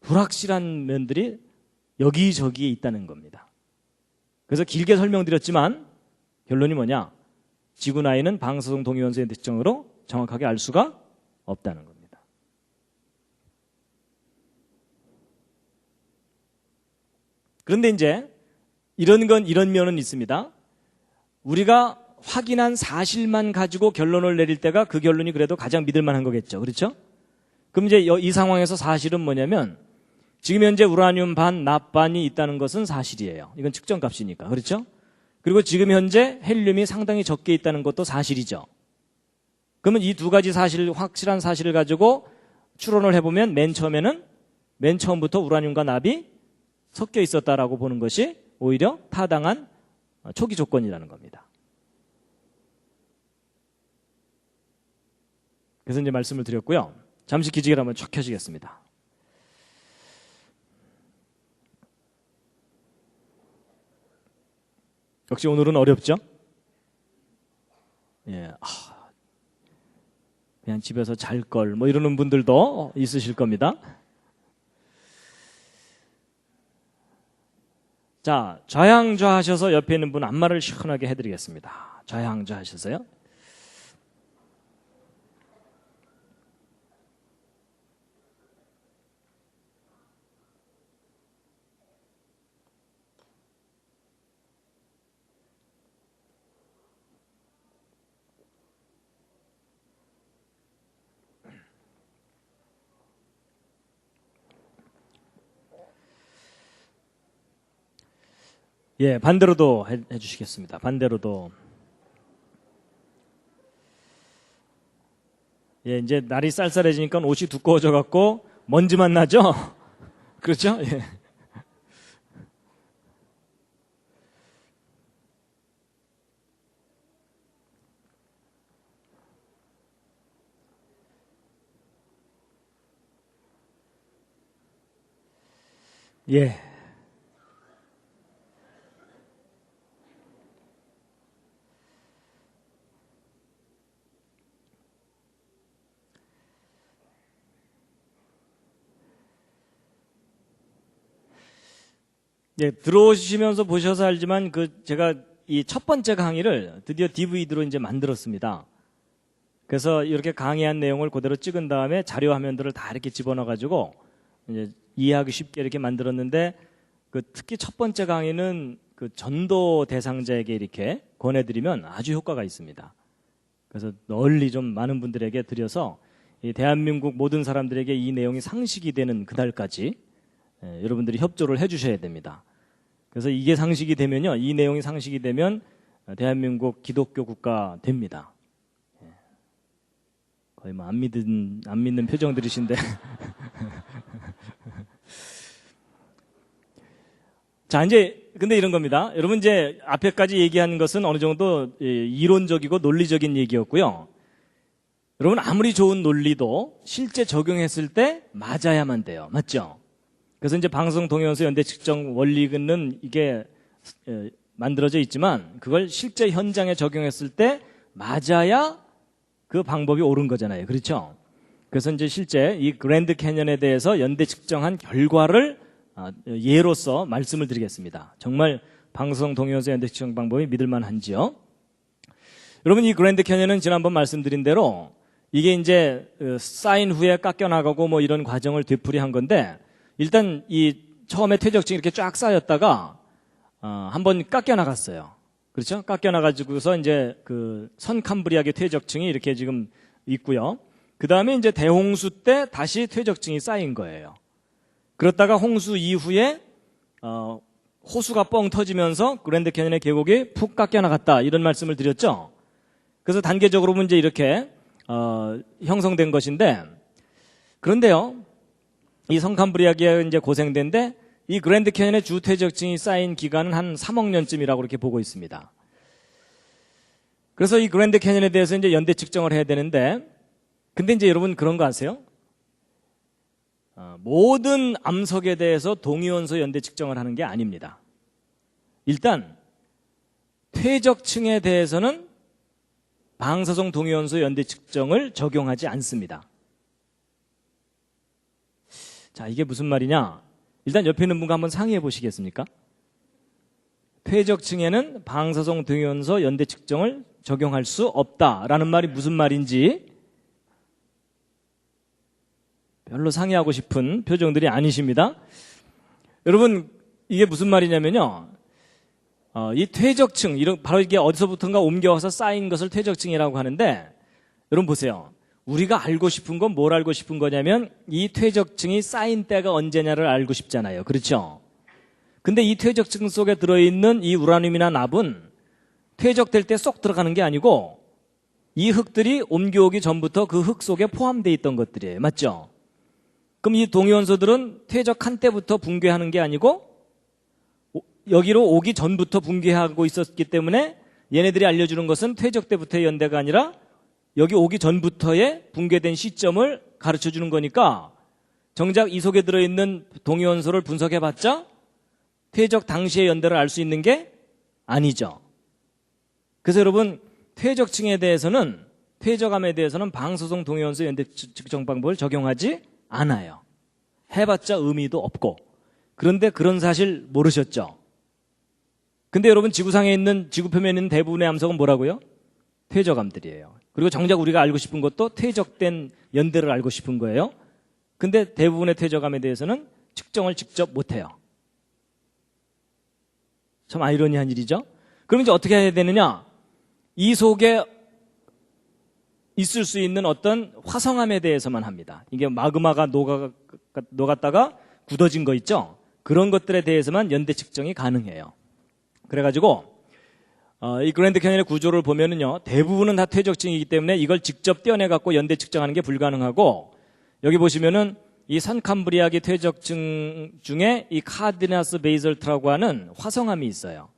불확실한 면들이 여기저기에 있다는 겁니다. 그래서 길게 설명드렸지만 결론이 뭐냐? 지구 나이는 방사성 동위원소의 특징으로 정확하게 알 수가 없다는 겁니다. 그런데 이제 이런 면은 있습니다. 우리가 확인한 사실만 가지고 결론을 내릴 때가 그 결론이 그래도 가장 믿을 만한 거겠죠. 그렇죠? 그럼 이제 이 상황에서 사실은 뭐냐면 지금 현재 우라늄 반, 납반이 있다는 것은 사실이에요. 이건 측정값이니까. 그렇죠? 그리고 지금 현재 헬륨이 상당히 적게 있다는 것도 사실이죠. 그러면 이 두 가지 사실, 확실한 사실을 가지고 추론을 해보면 맨 처음부터 우라늄과 납이 섞여 있었다라고 보는 것이 오히려 타당한 초기 조건이라는 겁니다. 그래서 이제 말씀을 드렸고요. 잠시 기지개를 한번 쭉 켜시겠습니다. 역시 오늘은 어렵죠? 예, 그냥 집에서 잘 걸 뭐 이러는 분들도 있으실 겁니다. 자, 좌양좌하셔서 옆에 있는 분 안마를 시원하게 해드리겠습니다. 좌양좌하셔서요. 예, 반대로도 해주시겠습니다. 반대로도. 예, 이제 날이 쌀쌀해지니까 옷이 두꺼워져 갖고 먼지만 나죠? 그렇죠? 예. 예. 예, 들어오시면서 보셔서 알지만 제가 이 첫 번째 강의를 드디어 DVD로 이제 만들었습니다. 그래서 이렇게 강의한 내용을 그대로 찍은 다음에 자료 화면들을 다 이렇게 집어넣어 가지고 이제 이해하기 쉽게 이렇게 만들었는데 특히 첫 번째 강의는 전도 대상자에게 이렇게 권해드리면 아주 효과가 있습니다. 그래서 널리 좀 많은 분들에게 드려서 이 대한민국 모든 사람들에게 이 내용이 상식이 되는 그날까지 여러분들이 협조를 해주셔야 됩니다. 그래서 이게 상식이 되면요, 이 내용이 상식이 되면 대한민국 기독교 국가 됩니다. 거의 뭐 안 믿는 표정들이신데. 자, 이제 근데 이런 겁니다. 여러분 이제 앞에까지 얘기한 것은 어느 정도 이론적이고 논리적인 얘기였고요. 여러분 아무리 좋은 논리도 실제 적용했을 때 맞아야만 돼요. 맞죠? 그래서 이제 방사성 동위원소 연대 측정 원리는 이게 만들어져 있지만 그걸 실제 현장에 적용했을 때 맞아야 그 방법이 옳은 거잖아요. 그렇죠? 그래서 이제 실제 이 그랜드 캐년에 대해서 연대 측정한 결과를 예로서 말씀을 드리겠습니다. 정말 방사성 동위원소 연대 측정 방법이 믿을만한지요? 여러분 이 그랜드 캐년은 지난번 말씀드린 대로 이게 이제 쌓인 후에 깎여나가고 뭐 이런 과정을 되풀이한 건데 일단 이 처음에 퇴적층이 이렇게 쫙 쌓였다가 한번 깎여나갔어요. 그렇죠? 깎여나가지고서 이제 선캄브리아계 퇴적층이 이렇게 지금 있고요. 그 다음에 이제 대홍수 때 다시 퇴적층이 쌓인 거예요. 그렇다가 홍수 이후에 호수가 뻥 터지면서 그랜드 캐년의 계곡이 푹 깎여나갔다 이런 말씀을 드렸죠. 그래서 단계적으로 이제 이렇게 형성된 것인데 그런데요. 이 선캄브리아계가 이제 고생된데 이 그랜드 캐년의 주 퇴적층이 쌓인 기간은 한 3억 년쯤이라고 그렇게 보고 있습니다. 그래서 이 그랜드 캐년에 대해서 이제 연대 측정을 해야 되는데 근데 이제 여러분 그런 거 아세요? 모든 암석에 대해서 동위원소 연대 측정을 하는 게 아닙니다. 일단 퇴적층에 대해서는 방사성 동위원소 연대 측정을 적용하지 않습니다. 자, 이게 무슨 말이냐? 일단 옆에 있는 분과 한번 상의해 보시겠습니까? 퇴적층에는 방사성 동위원소 연대 측정을 적용할 수 없다라는 말이 무슨 말인지 별로 상의하고 싶은 표정들이 아니십니다. 여러분, 이게 무슨 말이냐면요. 이 퇴적층, 바로 이게 어디서부턴가 옮겨와서 쌓인 것을 퇴적층이라고 하는데, 여러분 보세요. 우리가 알고 싶은 건 뭘 알고 싶은 거냐면 이 퇴적층이 쌓인 때가 언제냐를 알고 싶잖아요. 그렇죠? 근데 이 퇴적층 속에 들어있는 이 우라늄이나 납은 퇴적될 때 쏙 들어가는 게 아니고 이 흙들이 옮겨오기 전부터 그 흙 속에 포함되어 있던 것들이에요. 맞죠? 그럼 이 동위원소들은 퇴적한 때부터 붕괴하는 게 아니고 여기로 오기 전부터 붕괴하고 있었기 때문에 얘네들이 알려주는 것은 퇴적 때부터의 연대가 아니라 여기 오기 전부터의 붕괴된 시점을 가르쳐주는 거니까 정작 이 속에 들어있는 동위원소를 분석해봤자 퇴적 당시의 연대를 알 수 있는 게 아니죠. 그래서 여러분 퇴적층에 대해서는 퇴적암에 대해서는 방사성 동위원소 연대 측정 방법을 적용하지 않아요. 해봤자 의미도 없고. 그런데 그런 사실 모르셨죠? 근데 여러분 지구상에 있는 지구 표면에 있는 대부분의 암석은 뭐라고요? 퇴적암들이에요. 그리고 정작 우리가 알고 싶은 것도 퇴적된 연대를 알고 싶은 거예요. 근데 대부분의 퇴적암에 대해서는 측정을 직접 못해요. 참 아이러니한 일이죠. 그럼 이제 어떻게 해야 되느냐? 이 속에 있을 수 있는 어떤 화성암에 대해서만 합니다. 이게 마그마가 녹았다가 굳어진 거 있죠? 그런 것들에 대해서만 연대 측정이 가능해요. 그래가지고 이 그랜드 캐니언의 구조를 보면은요, 대부분은 다 퇴적층이기 때문에 이걸 직접 떼어내갖고 연대 측정하는 게 불가능하고, 여기 보시면은 이 산캄브리아기 퇴적층 중에 이 카디나스 베이설트라고 하는 화성암이 있어요.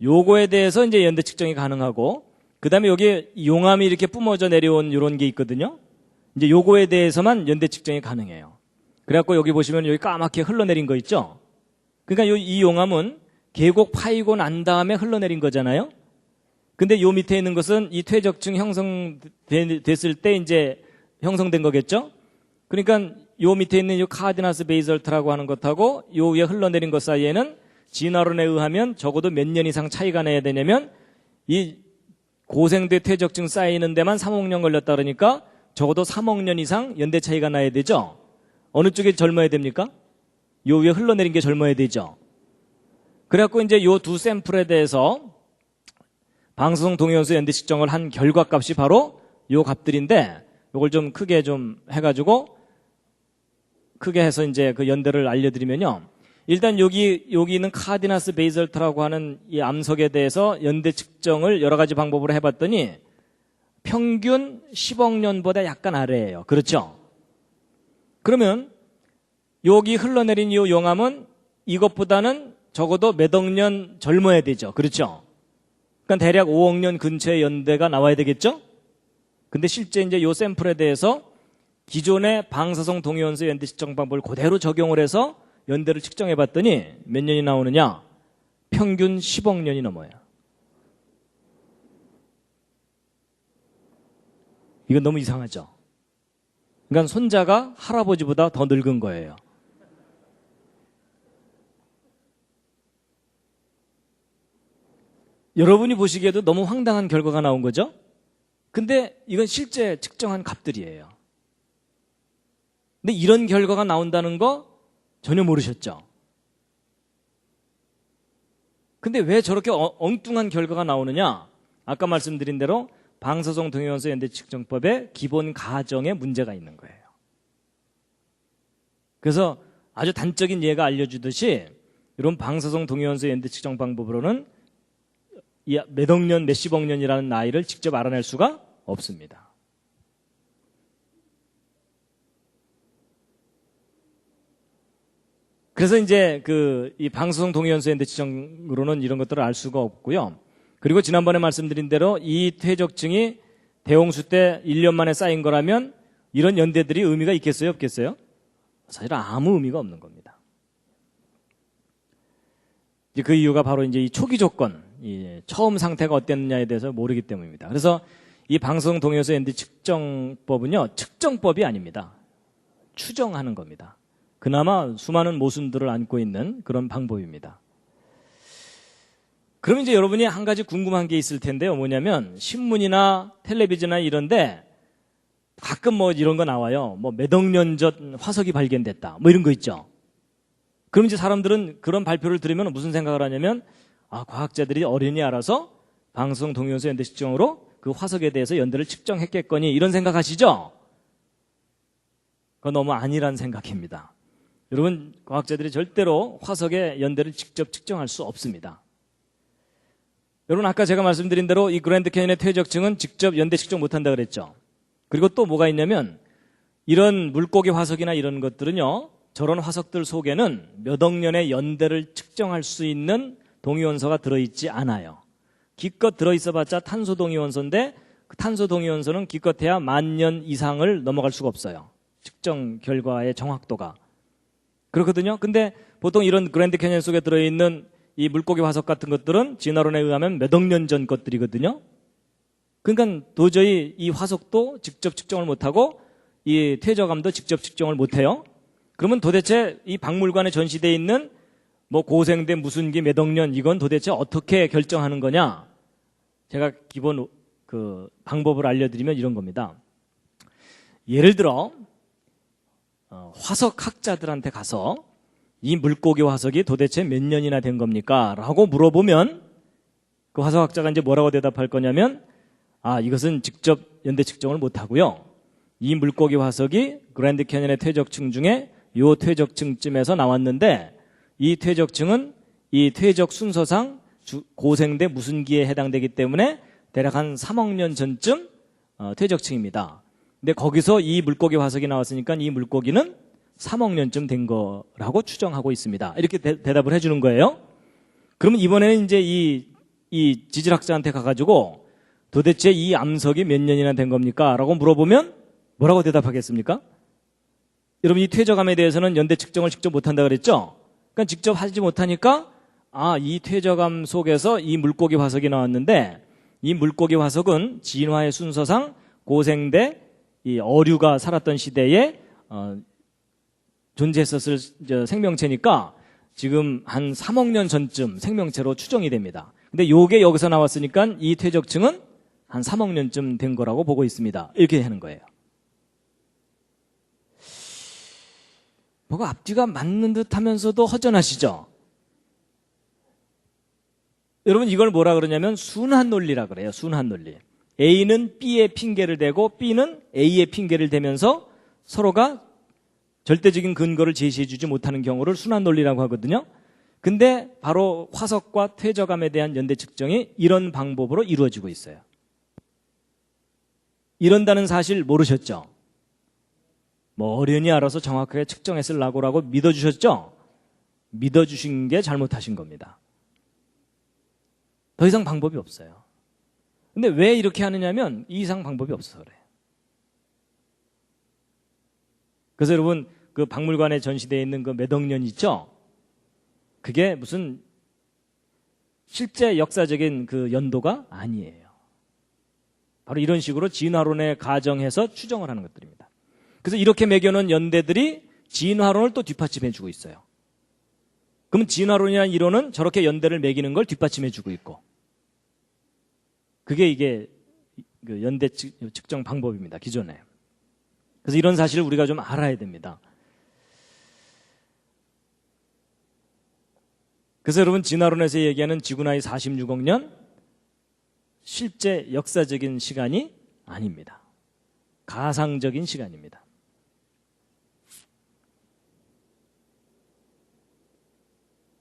요거에 대해서 이제 연대 측정이 가능하고, 그 다음에 여기 용암이 이렇게 뿜어져 내려온 이런 게 있거든요. 이제 요거에 대해서만 연대 측정이 가능해요. 그래갖고 여기 보시면 여기 까맣게 흘러내린 거 있죠. 그러니까 이 용암은 계곡 파이고 난 다음에 흘러내린 거잖아요. 근데 요 밑에 있는 것은 이 퇴적층 형성됐을 때 이제 형성된 거겠죠. 그러니까 요 밑에 있는 요 카디나스 베이설트라고 하는 것하고 요 위에 흘러내린 것 사이에는 진화론에 의하면 적어도 몇 년 이상 차이가 나야 되냐면 이 고생대 퇴적층 쌓이는 데만 3억 년 걸렸다 그러니까 적어도 3억 년 이상 연대 차이가 나야 되죠. 어느 쪽이 젊어야 됩니까? 요 위에 흘러내린 게 젊어야 되죠. 그래갖고 이제 요 두 샘플에 대해서 방사성 동위원소 연대 측정을 한 결과값이 바로 요 값들인데, 요걸 좀 크게 좀 해가지고 크게 해서 이제 그 연대를 알려드리면요. 일단 여기 있는 카디나스 베이설트라고 하는 이 암석에 대해서 연대 측정을 여러 가지 방법으로 해봤더니 평균 10억 년보다 약간 아래예요. 그렇죠? 그러면 여기 흘러내린 이 용암은 이것보다는 적어도 몇 억 년 젊어야 되죠. 그렇죠? 그러니까 대략 5억 년 근처의 연대가 나와야 되겠죠? 근데 실제 이제 요 샘플에 대해서 기존의 방사성 동위원소 연대 측정 방법을 그대로 적용을 해서 연대를 측정해 봤더니 몇 년이 나오느냐? 평균 10억 년이 넘어요. 이건 너무 이상하죠? 그러니까 손자가 할아버지보다 더 늙은 거예요. 여러분이 보시기에도 너무 황당한 결과가 나온 거죠? 근데 이건 실제 측정한 값들이에요. 근데 이런 결과가 나온다는 거 전혀 모르셨죠? 근데 왜 저렇게 엉뚱한 결과가 나오느냐? 아까 말씀드린 대로 방사성 동위원소 연대 측정법의 기본 가정에 문제가 있는 거예요. 그래서 아주 단적인 예가 알려주듯이 이런 방사성 동위원소 연대 측정 방법으로는 몇억 년, 몇십억 년이라는 나이를 직접 알아낼 수가 없습니다. 그래서 이제 이 방사성 동위원소 연대 측정으로는 이런 것들을 알 수가 없고요. 그리고 지난번에 말씀드린 대로 이 퇴적층이 대홍수 때 1년 만에 쌓인 거라면 이런 연대들이 의미가 있겠어요, 없겠어요? 사실 아무 의미가 없는 겁니다. 이제 그 이유가 바로 이제 이 초기 조건, 이 처음 상태가 어땠느냐에 대해서 모르기 때문입니다. 그래서 이 방사성 동위원소 연대 측정법은요, 측정법이 아닙니다. 추정하는 겁니다. 그나마 수많은 모순들을 안고 있는 그런 방법입니다. 그럼 이제 여러분이 한 가지 궁금한 게 있을 텐데요. 뭐냐면 신문이나 텔레비전이나 이런데 가끔 뭐 이런 거 나와요. 뭐 몇 억 년 전 화석이 발견됐다. 뭐 이런 거 있죠. 그럼 이제 사람들은 그런 발표를 들으면 무슨 생각을 하냐면 과학자들이 어련히 알아서 방사성 동위원소 연대 측정으로 그 화석에 대해서 연대를 측정했겠거니 이런 생각하시죠? 그건 너무 아니란 생각입니다. 여러분, 과학자들이 절대로 화석의 연대를 직접 측정할 수 없습니다. 여러분, 아까 제가 말씀드린 대로 이 그랜드 캐니언의 퇴적층은 직접 연대 측정 못한다 그랬죠. 그리고 또 뭐가 있냐면 이런 물고기 화석이나 이런 것들은요, 저런 화석들 속에는 몇 억 년의 연대를 측정할 수 있는 동위원소가 들어있지 않아요. 기껏 들어있어봤자 탄소 동위원소인데 그 탄소 동위원소는 기껏해야 10,000년 이상을 넘어갈 수가 없어요. 측정 결과의 정확도가. 그렇거든요. 근데 보통 이런 그랜드 캐니언 속에 들어있는 이 물고기 화석 같은 것들은 진화론에 의하면 몇 억 년 전 것들이거든요. 그러니까 도저히 이 화석도 직접 측정을 못하고 이 퇴적암도 직접 측정을 못해요. 그러면 도대체 이 박물관에 전시되어 있는 뭐 고생대 무슨 기 몇 억 년 이건 도대체 어떻게 결정하는 거냐? 제가 기본 그 방법을 알려드리면 이런 겁니다. 예를 들어 화석학자들한테 가서 이 물고기 화석이 도대체 몇 년이나 된 겁니까? 라고 물어보면 그 화석학자가 이제 뭐라고 대답할 거냐면 이것은 직접 연대 측정을 못하고요. 이 물고기 화석이 그랜드 캐니언의 퇴적층 중에 요 퇴적층쯤에서 나왔는데 이 퇴적층은 이 퇴적 순서상 고생대 무슨 기에 해당되기 때문에 대략 한 3억 년 전쯤 퇴적층입니다. 근데 거기서 이 물고기 화석이 나왔으니까 이 물고기는 3억 년쯤 된 거라고 추정하고 있습니다. 이렇게 대답을 해주는 거예요. 그러면 이번에는 이제 이 지질학자한테 가가지고 도대체 이 암석이 몇 년이나 된 겁니까? 라고 물어보면 뭐라고 대답하겠습니까? 여러분, 이 퇴적암에 대해서는 연대 측정을 직접 못한다 그랬죠? 그러니까 직접 하지 못하니까 이 퇴적암 속에서 이 물고기 화석이 나왔는데 이 물고기 화석은 진화의 순서상 고생대 이 어류가 살았던 시대에 존재했었을 생명체니까 지금 한 3억 년 전쯤 생명체로 추정이 됩니다. 근데 요게 여기서 나왔으니까 이 퇴적층은 한 3억 년쯤 된 거라고 보고 있습니다. 이렇게 하는 거예요. 뭐가 앞뒤가 맞는 듯 하면서도 허전하시죠? 여러분, 이걸 뭐라 그러냐면 순환 논리라 그래요. 순환 논리. A는 B의 핑계를 대고 B는 A의 핑계를 대면서 서로가 절대적인 근거를 제시해주지 못하는 경우를 순환 논리라고 하거든요. 근데 바로 화석과 퇴적암에 대한 연대 측정이 이런 방법으로 이루어지고 있어요. 이런다는 사실 모르셨죠? 뭐 어련히 알아서 정확하게 측정했을라고라고 믿어주셨죠? 믿어주신 게 잘못하신 겁니다. 더 이상 방법이 없어요. 근데 왜 이렇게 하느냐면 이 이상 방법이 없어서 그래요. 그래서 여러분, 그 박물관에 전시되어 있는 그 몇 억 년 있죠? 그게 무슨 실제 역사적인 그 연도가 아니에요. 바로 이런 식으로 진화론에 가정해서 추정을 하는 것들입니다. 그래서 이렇게 매겨놓은 연대들이 진화론을 또 뒷받침해주고 있어요. 그럼 진화론이라는 이론은 저렇게 연대를 매기는 걸 뒷받침해주고 있고, 그게 이게 그 연대 측정 방법입니다. 기존에. 그래서 이런 사실을 우리가 좀 알아야 됩니다. 그래서 여러분, 진화론에서 얘기하는 지구 나이 46억 년 실제 역사적인 시간이 아닙니다. 가상적인 시간입니다.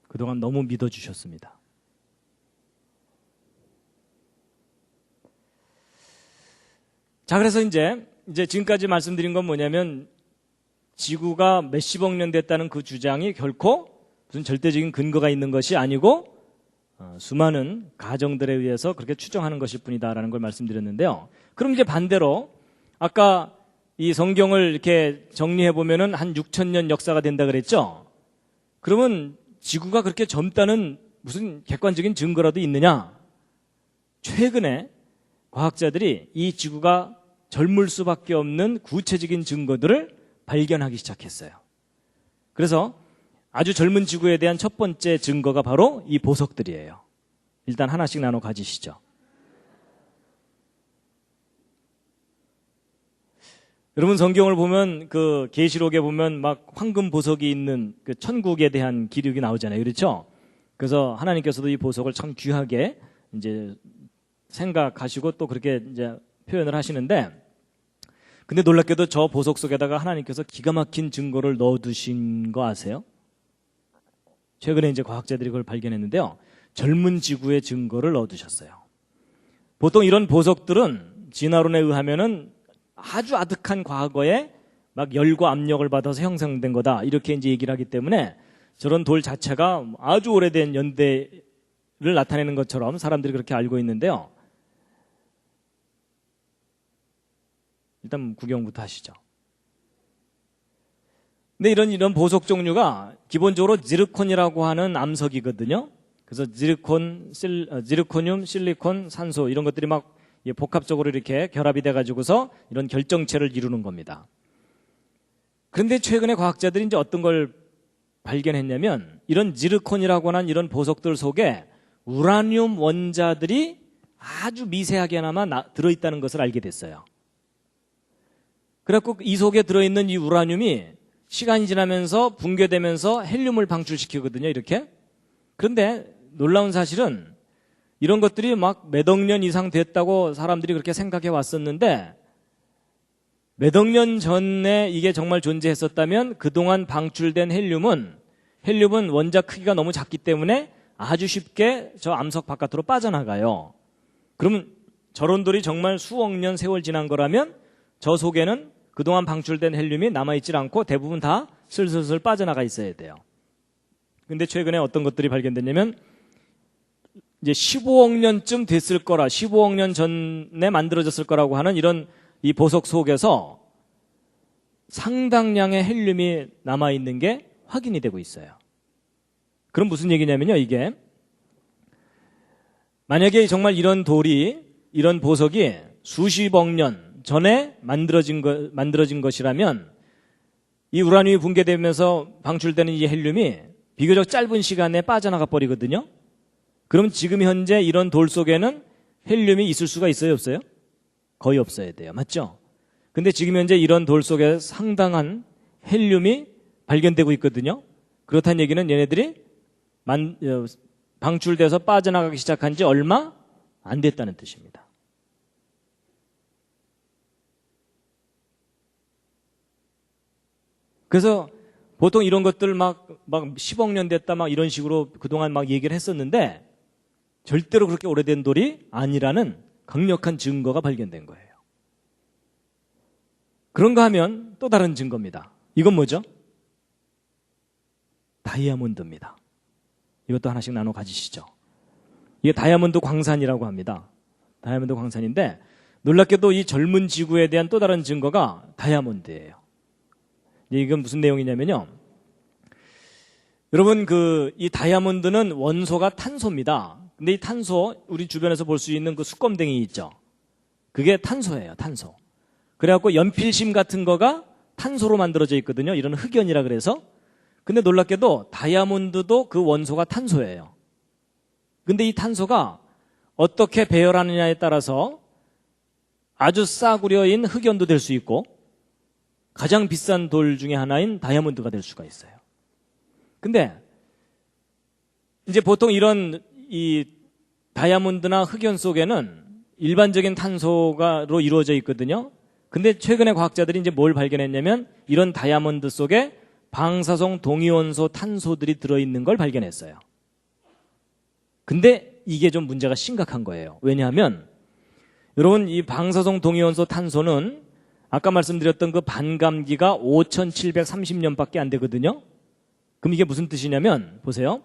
그동안 너무 믿어주셨습니다. 자, 그래서 이제 지금까지 말씀드린 건 뭐냐면 지구가 몇십억 년 됐다는 그 주장이 결코 무슨 절대적인 근거가 있는 것이 아니고 수많은 가정들에 의해서 그렇게 추정하는 것일 뿐이다라는 걸 말씀드렸는데요. 그럼 이제 반대로 아까 이 성경을 이렇게 정리해 보면은 한 6,000년 역사가 된다 그랬죠? 그러면 지구가 그렇게 젊다는 무슨 객관적인 증거라도 있느냐? 최근에 과학자들이 이 지구가 젊을 수밖에 없는 구체적인 증거들을 발견하기 시작했어요. 그래서 아주 젊은 지구에 대한 첫 번째 증거가 바로 이 보석들이에요. 일단 하나씩 나눠 가지시죠. 여러분, 성경을 보면 그 계시록에 보면 막 황금 보석이 있는 그 천국에 대한 기록이 나오잖아요. 그렇죠? 그래서 하나님께서도 이 보석을 참 귀하게 이제 생각하시고 또 그렇게 이제 표현을 하시는데, 근데 놀랍게도 저 보석 속에다가 하나님께서 기가 막힌 증거를 넣어두신 거 아세요? 최근에 이제 과학자들이 그걸 발견했는데요. 젊은 지구의 증거를 넣어두셨어요. 보통 이런 보석들은 진화론에 의하면은 아주 아득한 과거에 막 열과 압력을 받아서 형성된 거다, 이렇게 이제 얘기를 하기 때문에 저런 돌 자체가 아주 오래된 연대를 나타내는 것처럼 사람들이 그렇게 알고 있는데요. 일단 구경부터 하시죠. 근데 이런 보석 종류가 기본적으로 지르콘이라고 하는 암석이거든요. 그래서 지르코늄, 실리콘, 산소 이런 것들이 막 복합적으로 이렇게 결합이 돼가지고서 이런 결정체를 이루는 겁니다. 그런데 최근에 과학자들이 이제 어떤 걸 발견했냐면, 이런 지르콘이라고 하는 이런 보석들 속에 우라늄 원자들이 아주 미세하게나마 들어있다는 것을 알게 됐어요. 그래갖고 이 속에 들어있는 이 우라늄이 시간이 지나면서 붕괴되면서 헬륨을 방출시키거든요, 이렇게. 그런데 놀라운 사실은 이런 것들이 막 몇 억 년 이상 됐다고 사람들이 그렇게 생각해 왔었는데, 몇 억 년 전에 이게 정말 존재했었다면 그동안 방출된 헬륨은 원자 크기가 너무 작기 때문에 아주 쉽게 저 암석 바깥으로 빠져나가요. 그러면 저런 돌이 정말 수억 년 세월 지난 거라면 저 속에는 그동안 방출된 헬륨이 남아있질 않고 대부분 다 슬슬슬 빠져나가 있어야 돼요. 근데 최근에 어떤 것들이 발견됐냐면, 이제 15억 년쯤 됐을 거라, 15억 년 전에 만들어졌을 거라고 하는 이런 이 보석 속에서 상당량의 헬륨이 남아있는 게 확인이 되고 있어요. 그럼 무슨 얘기냐면요, 이게 만약에 정말 이런 보석이 수십억 년 전에 만들어진 것이라면 이 우라늄이 붕괴되면서 방출되는 이 헬륨이 비교적 짧은 시간에 빠져나가 버리거든요. 그럼 지금 현재 이런 돌 속에는 헬륨이 있을 수가 있어요, 없어요? 거의 없어야 돼요. 맞죠? 근데 지금 현재 이런 돌 속에 상당한 헬륨이 발견되고 있거든요. 그렇다는 얘기는 얘네들이 방출돼서 빠져나가기 시작한 지 얼마 안 됐다는 뜻입니다. 그래서 보통 이런 것들 막 10억 년 됐다 막 이런 식으로 그동안 막 얘기를 했었는데, 절대로 그렇게 오래된 돌이 아니라는 강력한 증거가 발견된 거예요. 그런가 하면 또 다른 증거입니다. 이건 뭐죠? 다이아몬드입니다. 이것도 하나씩 나눠 가지시죠. 이게 다이아몬드 광산이라고 합니다. 다이아몬드 광산인데, 놀랍게도 이 젊은 지구에 대한 또 다른 증거가 다이아몬드예요. 이건 무슨 내용이냐면요, 여러분 이 다이아몬드는 원소가 탄소입니다. 근데 이 탄소, 우리 주변에서 볼 수 있는 그 수검댕이 있죠, 그게 탄소예요, 탄소. 그래갖고 연필심 같은 거가 탄소로 만들어져 있거든요. 이런 흑연이라 그래서. 근데 놀랍게도 다이아몬드도 그 원소가 탄소예요. 근데 이 탄소가 어떻게 배열하느냐에 따라서 아주 싸구려인 흑연도 될 수 있고 가장 비싼 돌 중에 하나인 다이아몬드가 될 수가 있어요. 근데 이제 보통 이런 이 다이아몬드나 흑연 속에는 일반적인 탄소로 이루어져 있거든요. 근데 최근에 과학자들이 이제 뭘 발견했냐면, 이런 다이아몬드 속에 방사성 동위원소 탄소들이 들어있는 걸 발견했어요. 근데 이게 좀 문제가 심각한 거예요. 왜냐하면 여러분, 이 방사성 동위원소 탄소는 아까 말씀드렸던 그 반감기가 5730년밖에 안 되거든요. 그럼 이게 무슨 뜻이냐면, 보세요.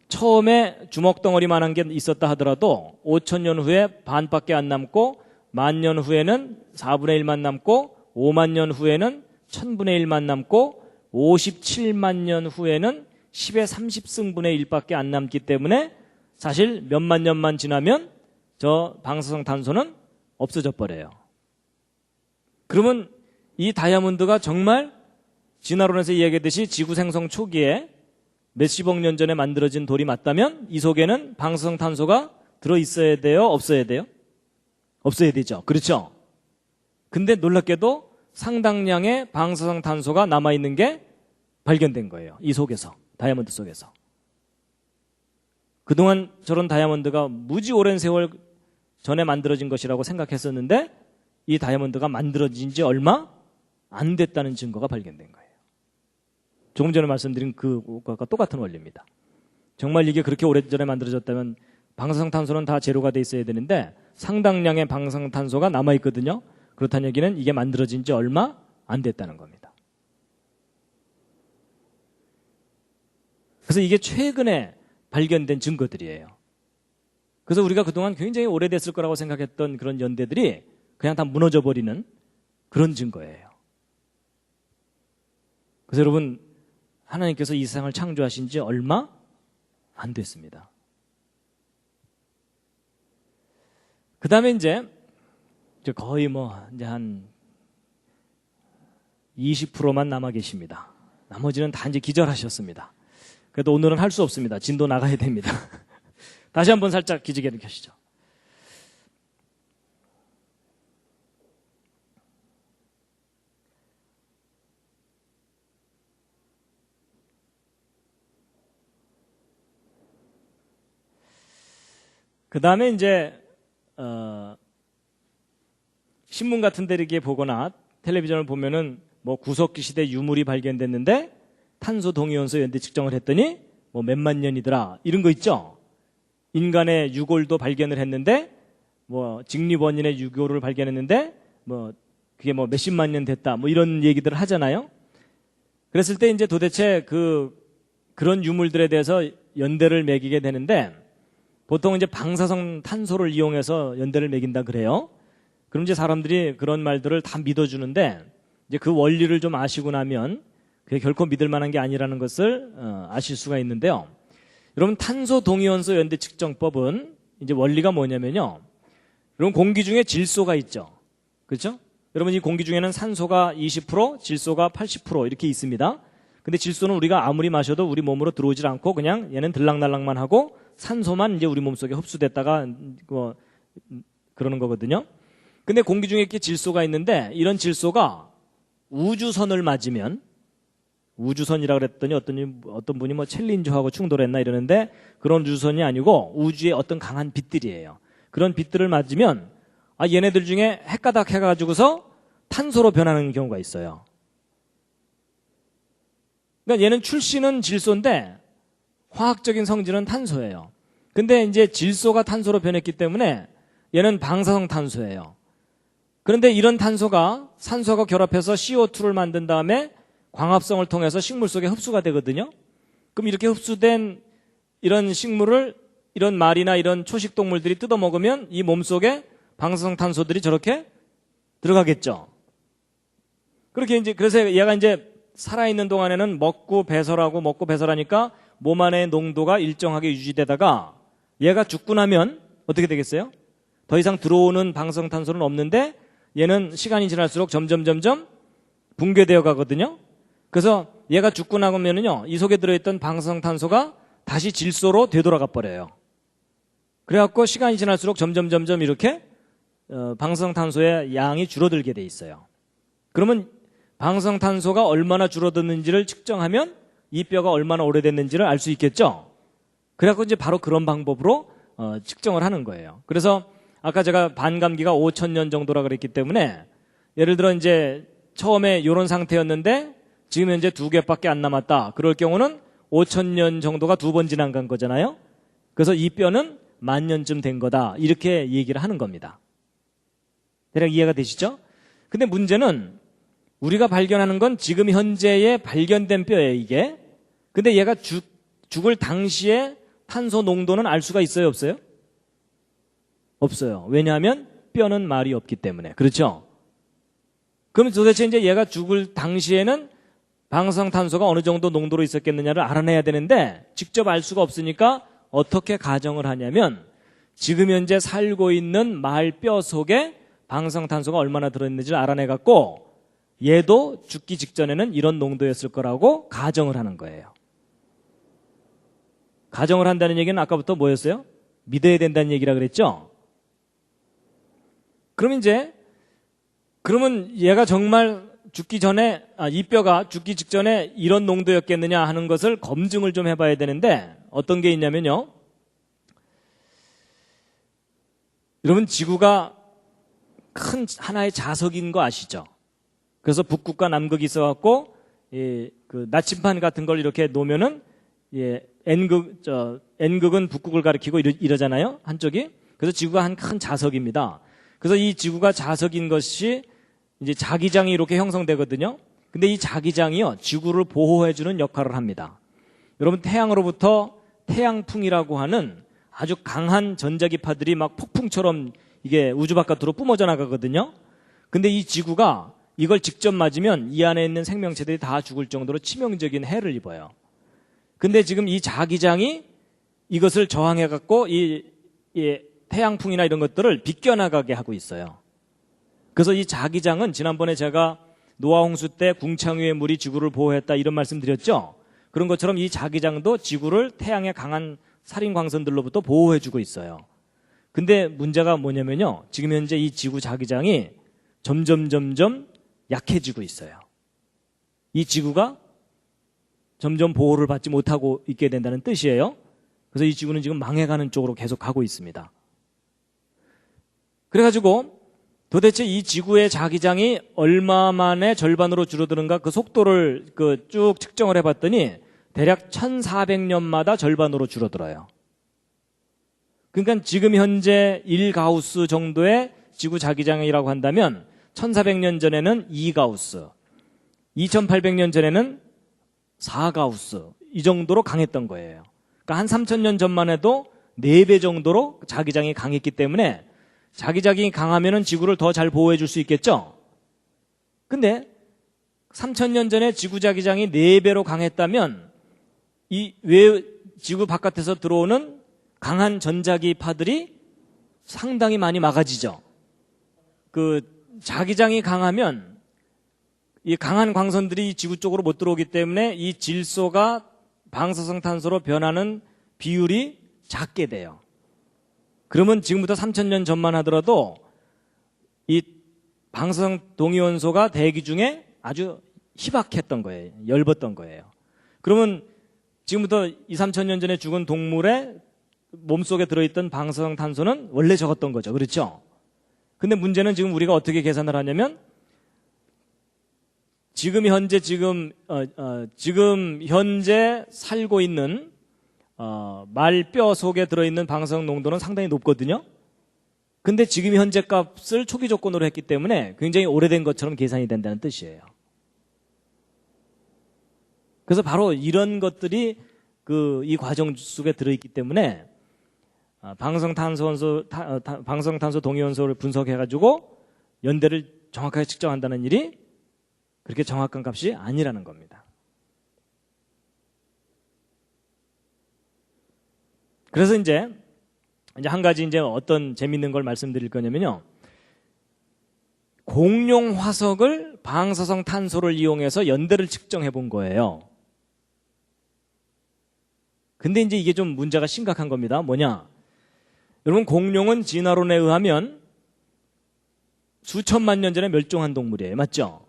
처음에 주먹덩어리만한 게 있었다 하더라도 5000년 후에 반밖에 안 남고, 10,000년 후에는 4분의 1만 남고, 5만 년 후에는 1000분의 1만 남고, 57만 년 후에는 10의 30승분의 1밖에 안 남기 때문에 사실 몇만 년만 지나면 저 방사성 탄소는 없어져 버려요. 그러면 이 다이아몬드가 정말 진화론에서 이야기했듯이 지구 생성 초기에 몇십억 년 전에 만들어진 돌이 맞다면 이 속에는 방사성 탄소가 들어있어야 돼요? 없어야 돼요? 없어야 되죠. 그렇죠? 근데 놀랍게도 상당량의 방사성 탄소가 남아있는 게 발견된 거예요. 이 속에서, 다이아몬드 속에서. 그동안 저런 다이아몬드가 무지 오랜 세월 전에 만들어진 것이라고 생각했었는데 이 다이아몬드가 만들어진 지 얼마 안 됐다는 증거가 발견된 거예요. 조금 전에 말씀드린 그것과 똑같은 원리입니다. 정말 이게 그렇게 오래전에 만들어졌다면 방사성탄소는 다 제로가 돼 있어야 되는데 상당량의 방사성탄소가 남아있거든요. 그렇다는 얘기는 이게 만들어진 지 얼마 안 됐다는 겁니다. 그래서 이게 최근에 발견된 증거들이에요. 그래서 우리가 그동안 굉장히 오래됐을 거라고 생각했던 그런 연대들이 그냥 다 무너져 버리는 그런 증거예요. 그래서 여러분, 하나님께서 이 세상을 창조하신 지 얼마 안 됐습니다. 그 다음에 이제 거의 이제 한 20%만 남아 계십니다. 나머지는 다 이제 기절하셨습니다. 그래도 오늘은 할 수 없습니다. 진도 나가야 됩니다. 다시 한번 살짝 기지개를 켜시죠. 그 다음에 이제 신문 같은 데 이렇게 보거나 텔레비전을 보면은 구석기 시대 유물이 발견됐는데 탄소 동위원소 연대 측정을 했더니 몇만 년이더라 이런 거 있죠. 인간의 유골도 발견을 했는데 직립원인의 유골을 발견했는데 그게 몇십만 년 됐다 이런 얘기들을 하잖아요. 그랬을 때 이제 도대체 그런 유물들에 대해서 연대를 매기게 되는데 보통 이제 방사성 탄소를 이용해서 연대를 매긴다 그래요. 그럼 이제 사람들이 그런 말들을 다 믿어주는데 이제 그 원리를 좀 아시고 나면 그게 결코 믿을 만한 게 아니라는 것을 아실 수가 있는데요. 여러분, 탄소 동위원소 연대 측정법은 이제 원리가 뭐냐면요. 여러분, 공기 중에 질소가 있죠. 그렇죠? 여러분, 이 공기 중에는 산소가 20%, 질소가 80% 이렇게 있습니다. 근데 질소는 우리가 아무리 마셔도 우리 몸으로 들어오질 않고 그냥 얘는 들락날락만 하고 산소만 이제 우리 몸속에 흡수됐다가 그러는 거거든요. 근데 공기 중에 이렇게 질소가 있는데 이런 질소가 우주선을 맞으면, 우주선이라고 그랬더니 어떤 분이 챌린저하고 충돌했나 이러는데 그런 우주선이 아니고 우주의 어떤 강한 빛들이에요. 그런 빛들을 맞으면 얘네들 중에 핵가닥 해가지고서 탄소로 변하는 경우가 있어요. 그러니까 얘는 출시는 질소인데 화학적인 성질은 탄소예요. 근데 이제 질소가 탄소로 변했기 때문에 얘는 방사성 탄소예요. 그런데 이런 탄소가 산소가 결합해서 CO2를 만든 다음에 광합성을 통해서 식물 속에 흡수가 되거든요. 그럼 이렇게 흡수된 이런 식물을 이런 말이나 이런 초식 동물들이 뜯어 먹으면 이 몸속에 방사성 탄소들이 저렇게 들어가겠죠. 그렇게 이제 그래서 얘가 이제 살아있는 동안에는 먹고 배설하니까 몸 안의 농도가 일정하게 유지되다가 얘가 죽고 나면 어떻게 되겠어요? 더 이상 들어오는 방사성 탄소는 없는데 얘는 시간이 지날수록 점점 붕괴되어 가거든요. 그래서 얘가 죽고 나면은요, 이 속에 들어있던 방사성 탄소가 다시 질소로 되돌아가 버려요. 그래갖고 시간이 지날수록 점점 이렇게 방사성 탄소의 양이 줄어들게 돼 있어요. 그러면 방사성 탄소가 얼마나 줄어들는지를 측정하면 이 뼈가 얼마나 오래됐는지를 알 수 있겠죠. 그래갖고 이제 바로 그런 방법으로 측정을 하는 거예요. 그래서 아까 제가 반감기가 5,000년 정도라 그랬기 때문에 예를 들어 이제 처음에 이런 상태였는데 지금 현재 2개밖에 안 남았다. 그럴 경우는 5,000년 정도가 2번 지난 간 거잖아요. 그래서 이 뼈는 10,000년쯤 된 거다. 이렇게 얘기를 하는 겁니다. 대략 이해가 되시죠? 근데 문제는 우리가 발견하는 건 지금 현재에 발견된 뼈예요, 이게. 근데 얘가 죽을 당시에 탄소 농도는 알 수가 있어요, 없어요? 없어요. 왜냐하면 뼈는 말이 없기 때문에. 그렇죠? 그럼 도대체 이제 얘가 죽을 당시에는 방사성 탄소가 어느 정도 농도로 있었겠느냐를 알아내야 되는데 직접 알 수가 없으니까 어떻게 가정을 하냐면 지금 현재 살고 있는 말 뼈 속에 방사성 탄소가 얼마나 들어있는지를 알아내갖고 얘도 죽기 직전에는 이런 농도였을 거라고 가정을 하는 거예요. 가정을 한다는 얘기는 아까부터 뭐였어요? 믿어야 된다는 얘기라 그랬죠? 그러면 얘가 정말 죽기 전에, 이 뼈가 죽기 직전에 이런 농도였겠느냐 하는 것을 검증을 좀 해봐야 되는데 어떤 게 있냐면요. 여러분, 지구가 큰 하나의 자석인 거 아시죠? 그래서 북극과 남극이 있어갖고 그 나침반 같은 걸 이렇게 놓으면은 N극은 북극을 가리키고 이러잖아요, 한쪽이. 그래서 지구가 한 큰 자석입니다. 그래서 이 지구가 자석인 것이 이제 자기장이 이렇게 형성되거든요. 근데 이 자기장이요, 지구를 보호해주는 역할을 합니다. 여러분, 태양으로부터 태양풍이라고 하는 아주 강한 전자기파들이 막 폭풍처럼 이게 우주 바깥으로 뿜어져 나가거든요. 근데 이 지구가 이걸 직접 맞으면 이 안에 있는 생명체들이 다 죽을 정도로 치명적인 해를 입어요. 근데 지금 이 자기장이 이것을 저항해갖고 이 태양풍이나 이런 것들을 비껴나가게 하고 있어요. 그래서 이 자기장은 지난번에 제가 노아 홍수 때 궁창 위의 물이 지구를 보호했다 이런 말씀 드렸죠. 그런 것처럼 이 자기장도 지구를 태양의 강한 살인 광선들로부터 보호해주고 있어요. 근데 문제가 뭐냐면요, 지금 현재 이 지구 자기장이 점점 약해지고 있어요. 이 지구가 점점 보호를 받지 못하고 있게 된다는 뜻이에요. 그래서 이 지구는 지금 망해가는 쪽으로 계속 가고 있습니다. 그래가지고 도대체 이 지구의 자기장이 얼마 만에 절반으로 줄어드는가 그 속도를 쭉 측정을 해봤더니 대략 1400년마다 절반으로 줄어들어요. 그러니까 지금 현재 1가우스 정도의 지구 자기장이라고 한다면 1400년 전에는 2가우스, 2800년 전에는 4가우스 이 정도로 강했던 거예요. 그러니까 한 3000년 전만 해도 4배 정도로 자기장이 강했기 때문에 자기장이 강하면은 지구를 더 잘 보호해 줄 수 있겠죠? 근데 3000년 전에 지구 자기장이 4배로 강했다면 왜 지구 바깥에서 들어오는 강한 전자기파들이 상당히 많이 막아지죠. 그 자기장이 강하면 이 강한 광선들이 지구 쪽으로 못 들어오기 때문에 이 질소가 방사성 탄소로 변하는 비율이 작게 돼요. 그러면 지금부터 3000년 전만 하더라도 이 방사성 동위원소가 대기 중에 아주 희박했던 거예요. 엷었던 거예요. 그러면 지금부터 2~3000년 전에 죽은 동물의 몸속에 들어있던 방사성 탄소는 원래 적었던 거죠. 그렇죠? 근데 문제는 지금 우리가 어떻게 계산을 하냐면 지금 현재 살고 있는 말뼈 속에 들어있는 방사성 농도는 상당히 높거든요. 근데 지금 현재 값을 초기 조건으로 했기 때문에 굉장히 오래된 것처럼 계산이 된다는 뜻이에요. 그래서 바로 이런 것들이 이 과정 속에 들어있기 때문에 방사성탄소 동위원소를 분석해가지고 연대를 정확하게 측정한다는 일이 그렇게 정확한 값이 아니라는 겁니다. 그래서 이제 한 가지 어떤 재밌는 걸 말씀드릴 거냐면요. 공룡 화석을 방사성 탄소를 이용해서 연대를 측정해 본 거예요. 근데 이제 이게 좀 문제가 심각한 겁니다. 뭐냐? 여러분, 공룡은 진화론에 의하면 수천만 년 전에 멸종한 동물이에요. 맞죠?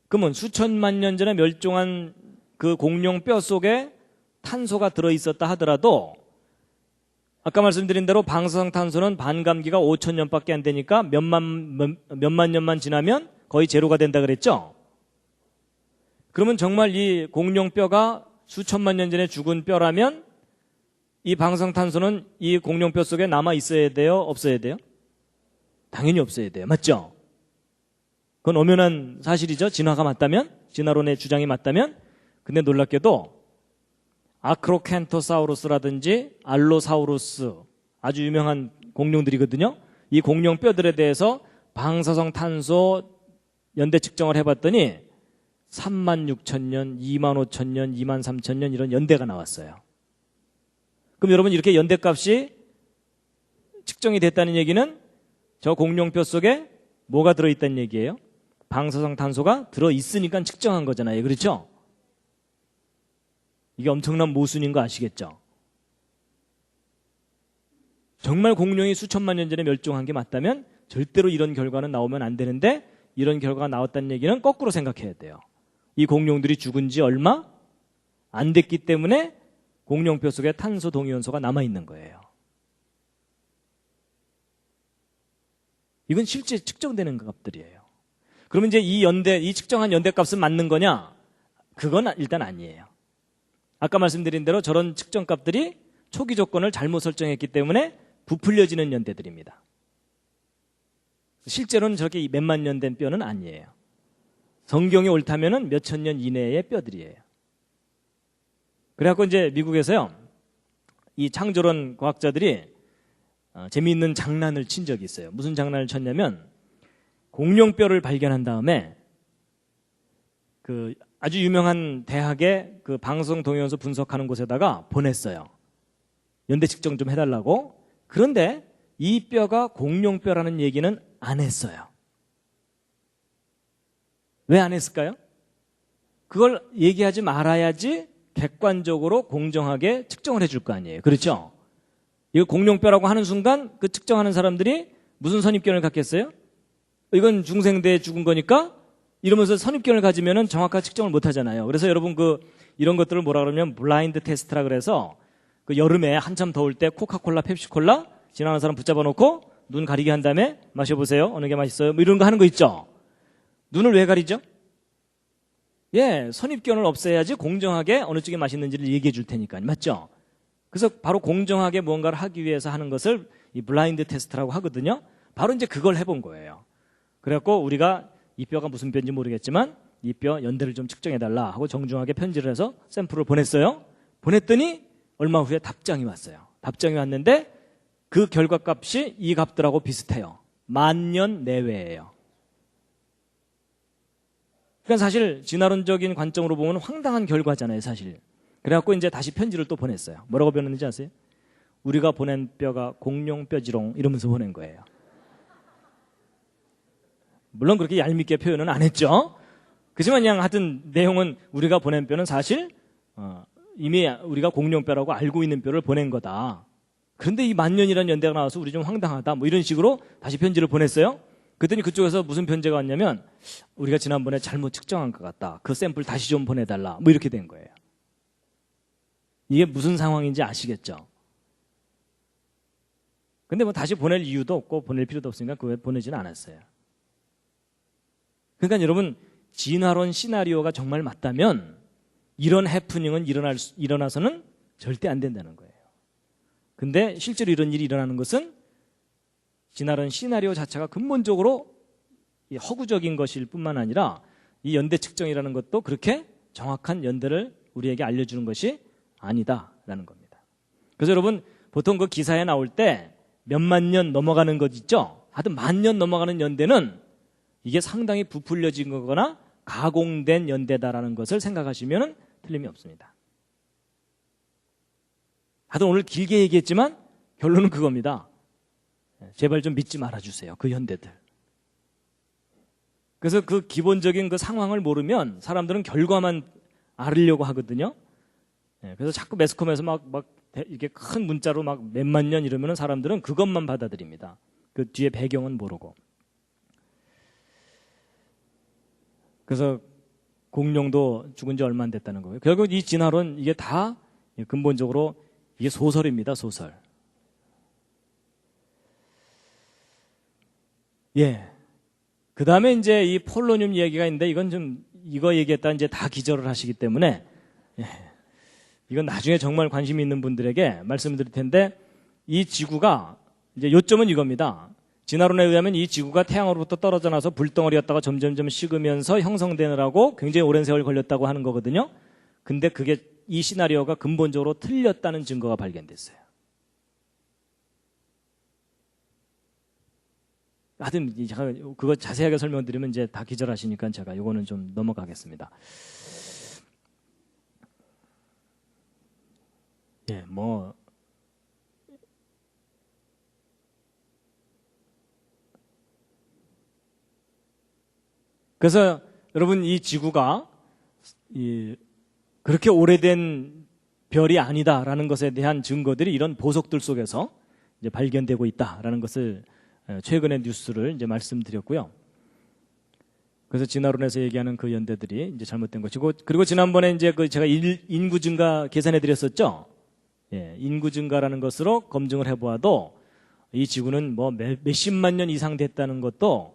그러면 수천만 년 전에 멸종한 그 공룡 뼈 속에 탄소가 들어있었다 하더라도 아까 말씀드린 대로 방사성 탄소는 반감기가 5000년밖에 안 되니까 몇만 년만 지나면 거의 제로가 된다 그랬죠? 그러면 정말 이 공룡 뼈가 수천만 년 전에 죽은 뼈라면 이 방사성 탄소는 이 공룡 뼈 속에 남아 있어야 돼요? 없어야 돼요? 당연히 없어야 돼요. 맞죠? 그건 엄연한 사실이죠. 진화가 맞다면, 진화론의 주장이 맞다면. 근데 놀랍게도 아크로켄토사우루스라든지 알로사우루스, 아주 유명한 공룡들이거든요. 이 공룡 뼈들에 대해서 방사성 탄소 연대 측정을 해봤더니 36,000년, 25,000년, 23,000년 이런 연대가 나왔어요. 그럼 여러분, 이렇게 연대값이 측정이 됐다는 얘기는 저 공룡뼈 속에 뭐가 들어있다는 얘기예요? 방사성 탄소가 들어있으니까 측정한 거잖아요. 그렇죠? 이게 엄청난 모순인 거 아시겠죠? 정말 공룡이 수천만 년 전에 멸종한 게 맞다면 절대로 이런 결과는 나오면 안 되는데 이런 결과가 나왔다는 얘기는 거꾸로 생각해야 돼요. 이 공룡들이 죽은 지 얼마 안 됐기 때문에 공룡뼈 속에 탄소 동위원소가 남아있는 거예요. 이건 실제 측정되는 값들이에요. 그러면 이제 이 측정한 연대값은 맞는 거냐? 그건 일단 아니에요. 아까 말씀드린 대로 저런 측정값들이 초기 조건을 잘못 설정했기 때문에 부풀려지는 연대들입니다. 실제로는 저렇게 몇만 년 된 뼈는 아니에요. 성경이 옳다면은 몇천 년 이내의 뼈들이에요. 그래갖고 이제 미국에서요, 이 창조론 과학자들이 재미있는 장난을 친 적이 있어요. 무슨 장난을 쳤냐면, 공룡뼈를 발견한 다음에 그 아주 유명한 대학의 그 방송 동영상 분석하는 곳에다가 보냈어요. 연대 측정 좀 해달라고. 그런데 이 뼈가 공룡뼈라는 얘기는 안 했어요. 왜 안 했을까요? 그걸 얘기하지 말아야지 객관적으로 공정하게 측정을 해줄 거 아니에요. 그렇죠? 이거 공룡뼈라고 하는 순간 그 측정하는 사람들이 무슨 선입견을 갖겠어요? 이건 중생대에 죽은 거니까 이러면서 선입견을 가지면은 정확한 측정을 못 하잖아요. 그래서 여러분 이런 것들을 뭐라 그러면 블라인드 테스트라 그래서 그 여름에 한참 더울 때 코카콜라, 펩시콜라 지나가는 사람 붙잡아 놓고 눈 가리게 한 다음에 마셔보세요. 어느 게 맛있어요? 뭐 이런 거 하는 거 있죠? 눈을 왜 가리죠? 예, 선입견을 없애야지 공정하게 어느 쪽이 맛있는지를 얘기해 줄 테니까요. 맞죠? 그래서 바로 공정하게 무언가를 하기 위해서 하는 것을 이 블라인드 테스트라고 하거든요. 바로 이제 그걸 해본 거예요. 그래갖고 우리가 이 뼈가 무슨 뼈인지 모르겠지만 이 뼈 연대를 좀 측정해달라 하고 정중하게 편지를 해서 샘플을 보냈어요. 보냈더니 얼마 후에 답장이 왔어요. 답장이 왔는데 그 결과값이 이 값들하고 비슷해요. 10,000년 내외예요. 그러니까 사실 진화론적인 관점으로 보면 황당한 결과잖아요, 사실. 그래갖고 이제 다시 편지를 또 보냈어요. 뭐라고 보냈는지 아세요? 우리가 보낸 뼈가 공룡뼈지롱 이러면서 보낸 거예요. 물론 그렇게 얄밉게 표현은 안 했죠. 그렇지만 그냥 하여튼 내용은 우리가 보낸 뼈는 사실 이미 우리가 공룡뼈라고 알고 있는 뼈를 보낸 거다. 그런데 이 10,000년이라는 연대가 나와서 우리 좀 황당하다. 뭐 이런 식으로 다시 편지를 보냈어요. 그랬더니 그쪽에서 무슨 편지가 왔냐면 우리가 지난번에 잘못 측정한 것 같다. 그 샘플 다시 좀 보내달라. 뭐 이렇게 된 거예요. 이게 무슨 상황인지 아시겠죠? 근데 뭐 다시 보낼 이유도 없고 보낼 필요도 없으니까 그거 보내지는 않았어요. 그러니까 여러분 진화론 시나리오가 정말 맞다면 이런 해프닝은 일어나서는 절대 안 된다는 거예요. 근데 실제로 이런 일이 일어나는 것은 진화론 시나리오 자체가 근본적으로 허구적인 것일 뿐만 아니라 이 연대 측정이라는 것도 그렇게 정확한 연대를 우리에게 알려주는 것이 아니다라는 겁니다. 그래서 여러분 보통 그 기사에 나올 때 몇만 년 넘어가는 것 있죠? 하여튼 10,000년 넘어가는 연대는 이게 상당히 부풀려진 거거나 가공된 연대다라는 것을 생각하시면 틀림이 없습니다. 하여튼 오늘 길게 얘기했지만 결론은 그겁니다. 제발 좀 믿지 말아주세요. 그 연대들. 그래서 그 기본적인 그 상황을 모르면 사람들은 결과만 알으려고 하거든요. 그래서 자꾸 매스컴에서 막 이렇게 큰 문자로 막 몇만 년 이러면 사람들은 그것만 받아들입니다. 그 뒤에 배경은 모르고. 그래서 공룡도 죽은 지 얼마 안 됐다는 거예요. 결국 이 진화론 이게 다 근본적으로 이게 소설입니다. 소설. 예. 그 다음에 이제 이 폴로늄 얘기가 있는데 이건 좀 이거 얘기했다 이제 다 기절을 하시기 때문에 예. 이건 나중에 정말 관심 있는 분들에게 말씀을 드릴 텐데 이 지구가 이제 요점은 이겁니다. 진화론에 의하면 이 지구가 태양으로부터 떨어져 나서 불덩어리였다가 점점점 식으면서 형성되느라고 굉장히 오랜 세월 걸렸다고 하는 거거든요. 근데 그게 이 시나리오가 근본적으로 틀렸다는 증거가 발견됐어요. 하여튼 제가 그거 자세하게 설명드리면 이제 다 기절하시니까 제가 이거는 좀 넘어가겠습니다. 예, 뭐 그래서 여러분 이 지구가 그렇게 오래된 별이 아니다라는 것에 대한 증거들이 이런 보석들 속에서 이제 발견되고 있다라는 것을 최근의 뉴스를 이제 말씀드렸고요. 그래서 진화론에서 얘기하는 그 연대들이 이제 잘못된 것이고, 그리고 지난번에 이제 그 제가 인구 증가 계산해 드렸었죠. 예, 인구 증가라는 것으로 검증을 해보아도 이 지구는 뭐 몇십만 년 이상 됐다는 것도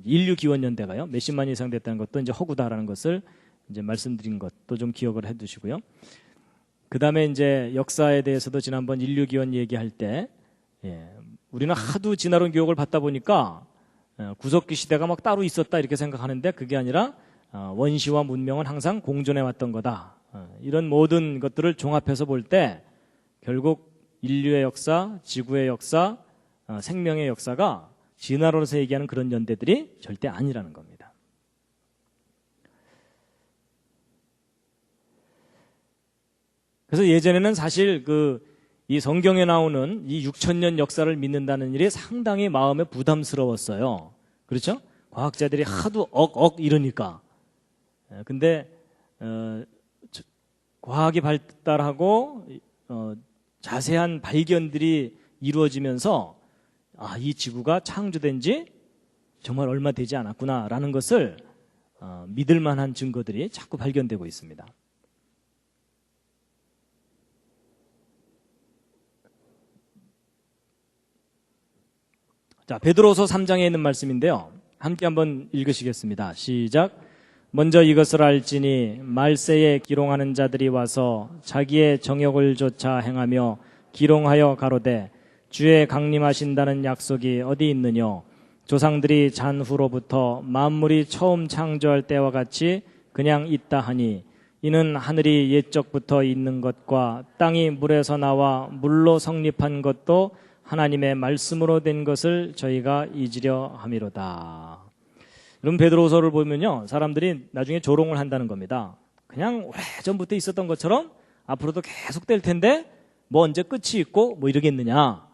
인류 기원 연대가요. 몇십만 년 이상 됐다는 것도 이제 허구다라는 것을 이제 말씀드린 것도 좀 기억을 해 두시고요. 그다음에 이제 역사에 대해서도 지난번 인류 기원 얘기할 때 우리는 하도 진화론 교육을 받다 보니까 구석기 시대가 막 따로 있었다 이렇게 생각하는데 그게 아니라 원시와 문명은 항상 공존해 왔던 거다. 이런 모든 것들을 종합해서 볼 때 결국 인류의 역사, 지구의 역사, 생명의 역사가 진화론에서 얘기하는 그런 연대들이 절대 아니라는 겁니다. 그래서 예전에는 사실 이 성경에 나오는 이 6,000년 역사를 믿는다는 일이 상당히 마음에 부담스러웠어요. 그렇죠? 과학자들이 하도 이러니까. 근데 과학이 발달하고 자세한 발견들이 이루어지면서 이 지구가 창조된 지 정말 얼마 되지 않았구나라는 것을 믿을 만한 증거들이 자꾸 발견되고 있습니다. 자, 베드로서 3장에 있는 말씀인데요. 함께 한번 읽으시겠습니다. 시작. 먼저 이것을 알지니 말세에 기롱하는 자들이 와서 자기의 정욕을 조차 행하며 기롱하여 가로되 주의 강림하신다는 약속이 어디 있느뇨? 조상들이 잔후로부터 만물이 처음 창조할 때와 같이 그냥 있다 하니 이는 하늘이 옛적부터 있는 것과 땅이 물에서 나와 물로 성립한 것도 하나님의 말씀으로 된 것을 저희가 잊으려 함이로다. 그럼 베드로서를 보면요, 사람들이 나중에 조롱을 한다는 겁니다. 그냥 오래전부터 있었던 것처럼 앞으로도 계속 될 텐데 뭐 언제 끝이 있고 뭐 이러겠느냐.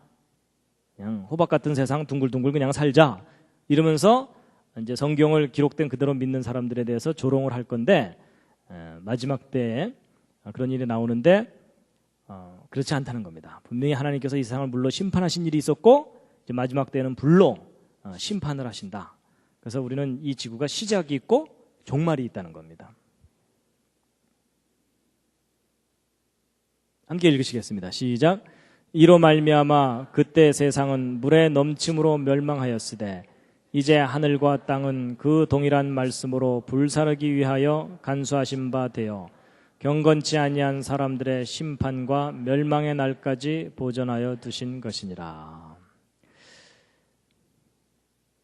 그냥 호박 같은 세상 둥글둥글 그냥 살자. 이러면서 이제 성경을 기록된 그대로 믿는 사람들에 대해서 조롱을 할 건데 마지막 때에 그런 일이 나오는데 그렇지 않다는 겁니다. 분명히 하나님께서 이 세상을 물로 심판하신 일이 있었고 이제 마지막 때는 불로 심판을 하신다. 그래서 우리는 이 지구가 시작이 있고 종말이 있다는 겁니다. 함께 읽으시겠습니다. 시작. 이로 말미암아 그때 세상은 물의 넘침으로 멸망하였으되 이제 하늘과 땅은 그 동일한 말씀으로 불사르기 위하여 간수하신 바 되어 경건치 아니한 사람들의 심판과 멸망의 날까지 보존하여 두신 것이니라.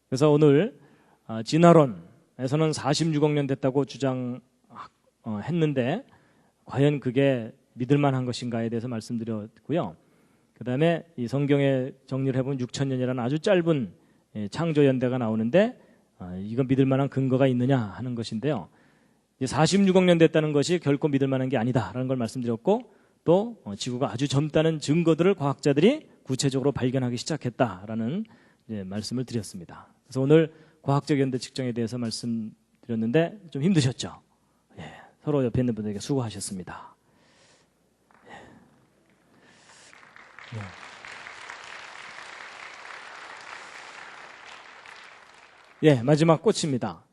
그래서 오늘 진화론에서는 46억 년 됐다고 주장했는데 과연 그게 믿을 만한 것인가에 대해서 말씀드렸고요. 그 다음에 이 성경에 정리를 해보면 6,000년이라는 아주 짧은 창조 연대가 나오는데 이건 믿을 만한 근거가 있느냐 하는 것인데요. 46억 년 됐다는 것이 결코 믿을 만한 게 아니다라는 걸 말씀드렸고 또 지구가 아주 젊다는 증거들을 과학자들이 구체적으로 발견하기 시작했다라는 말씀을 드렸습니다. 그래서 오늘 과학적 연대 측정에 대해서 말씀드렸는데 좀 힘드셨죠? 서로 옆에 있는 분들에게 수고하셨습니다. 마지막 꽃입니다.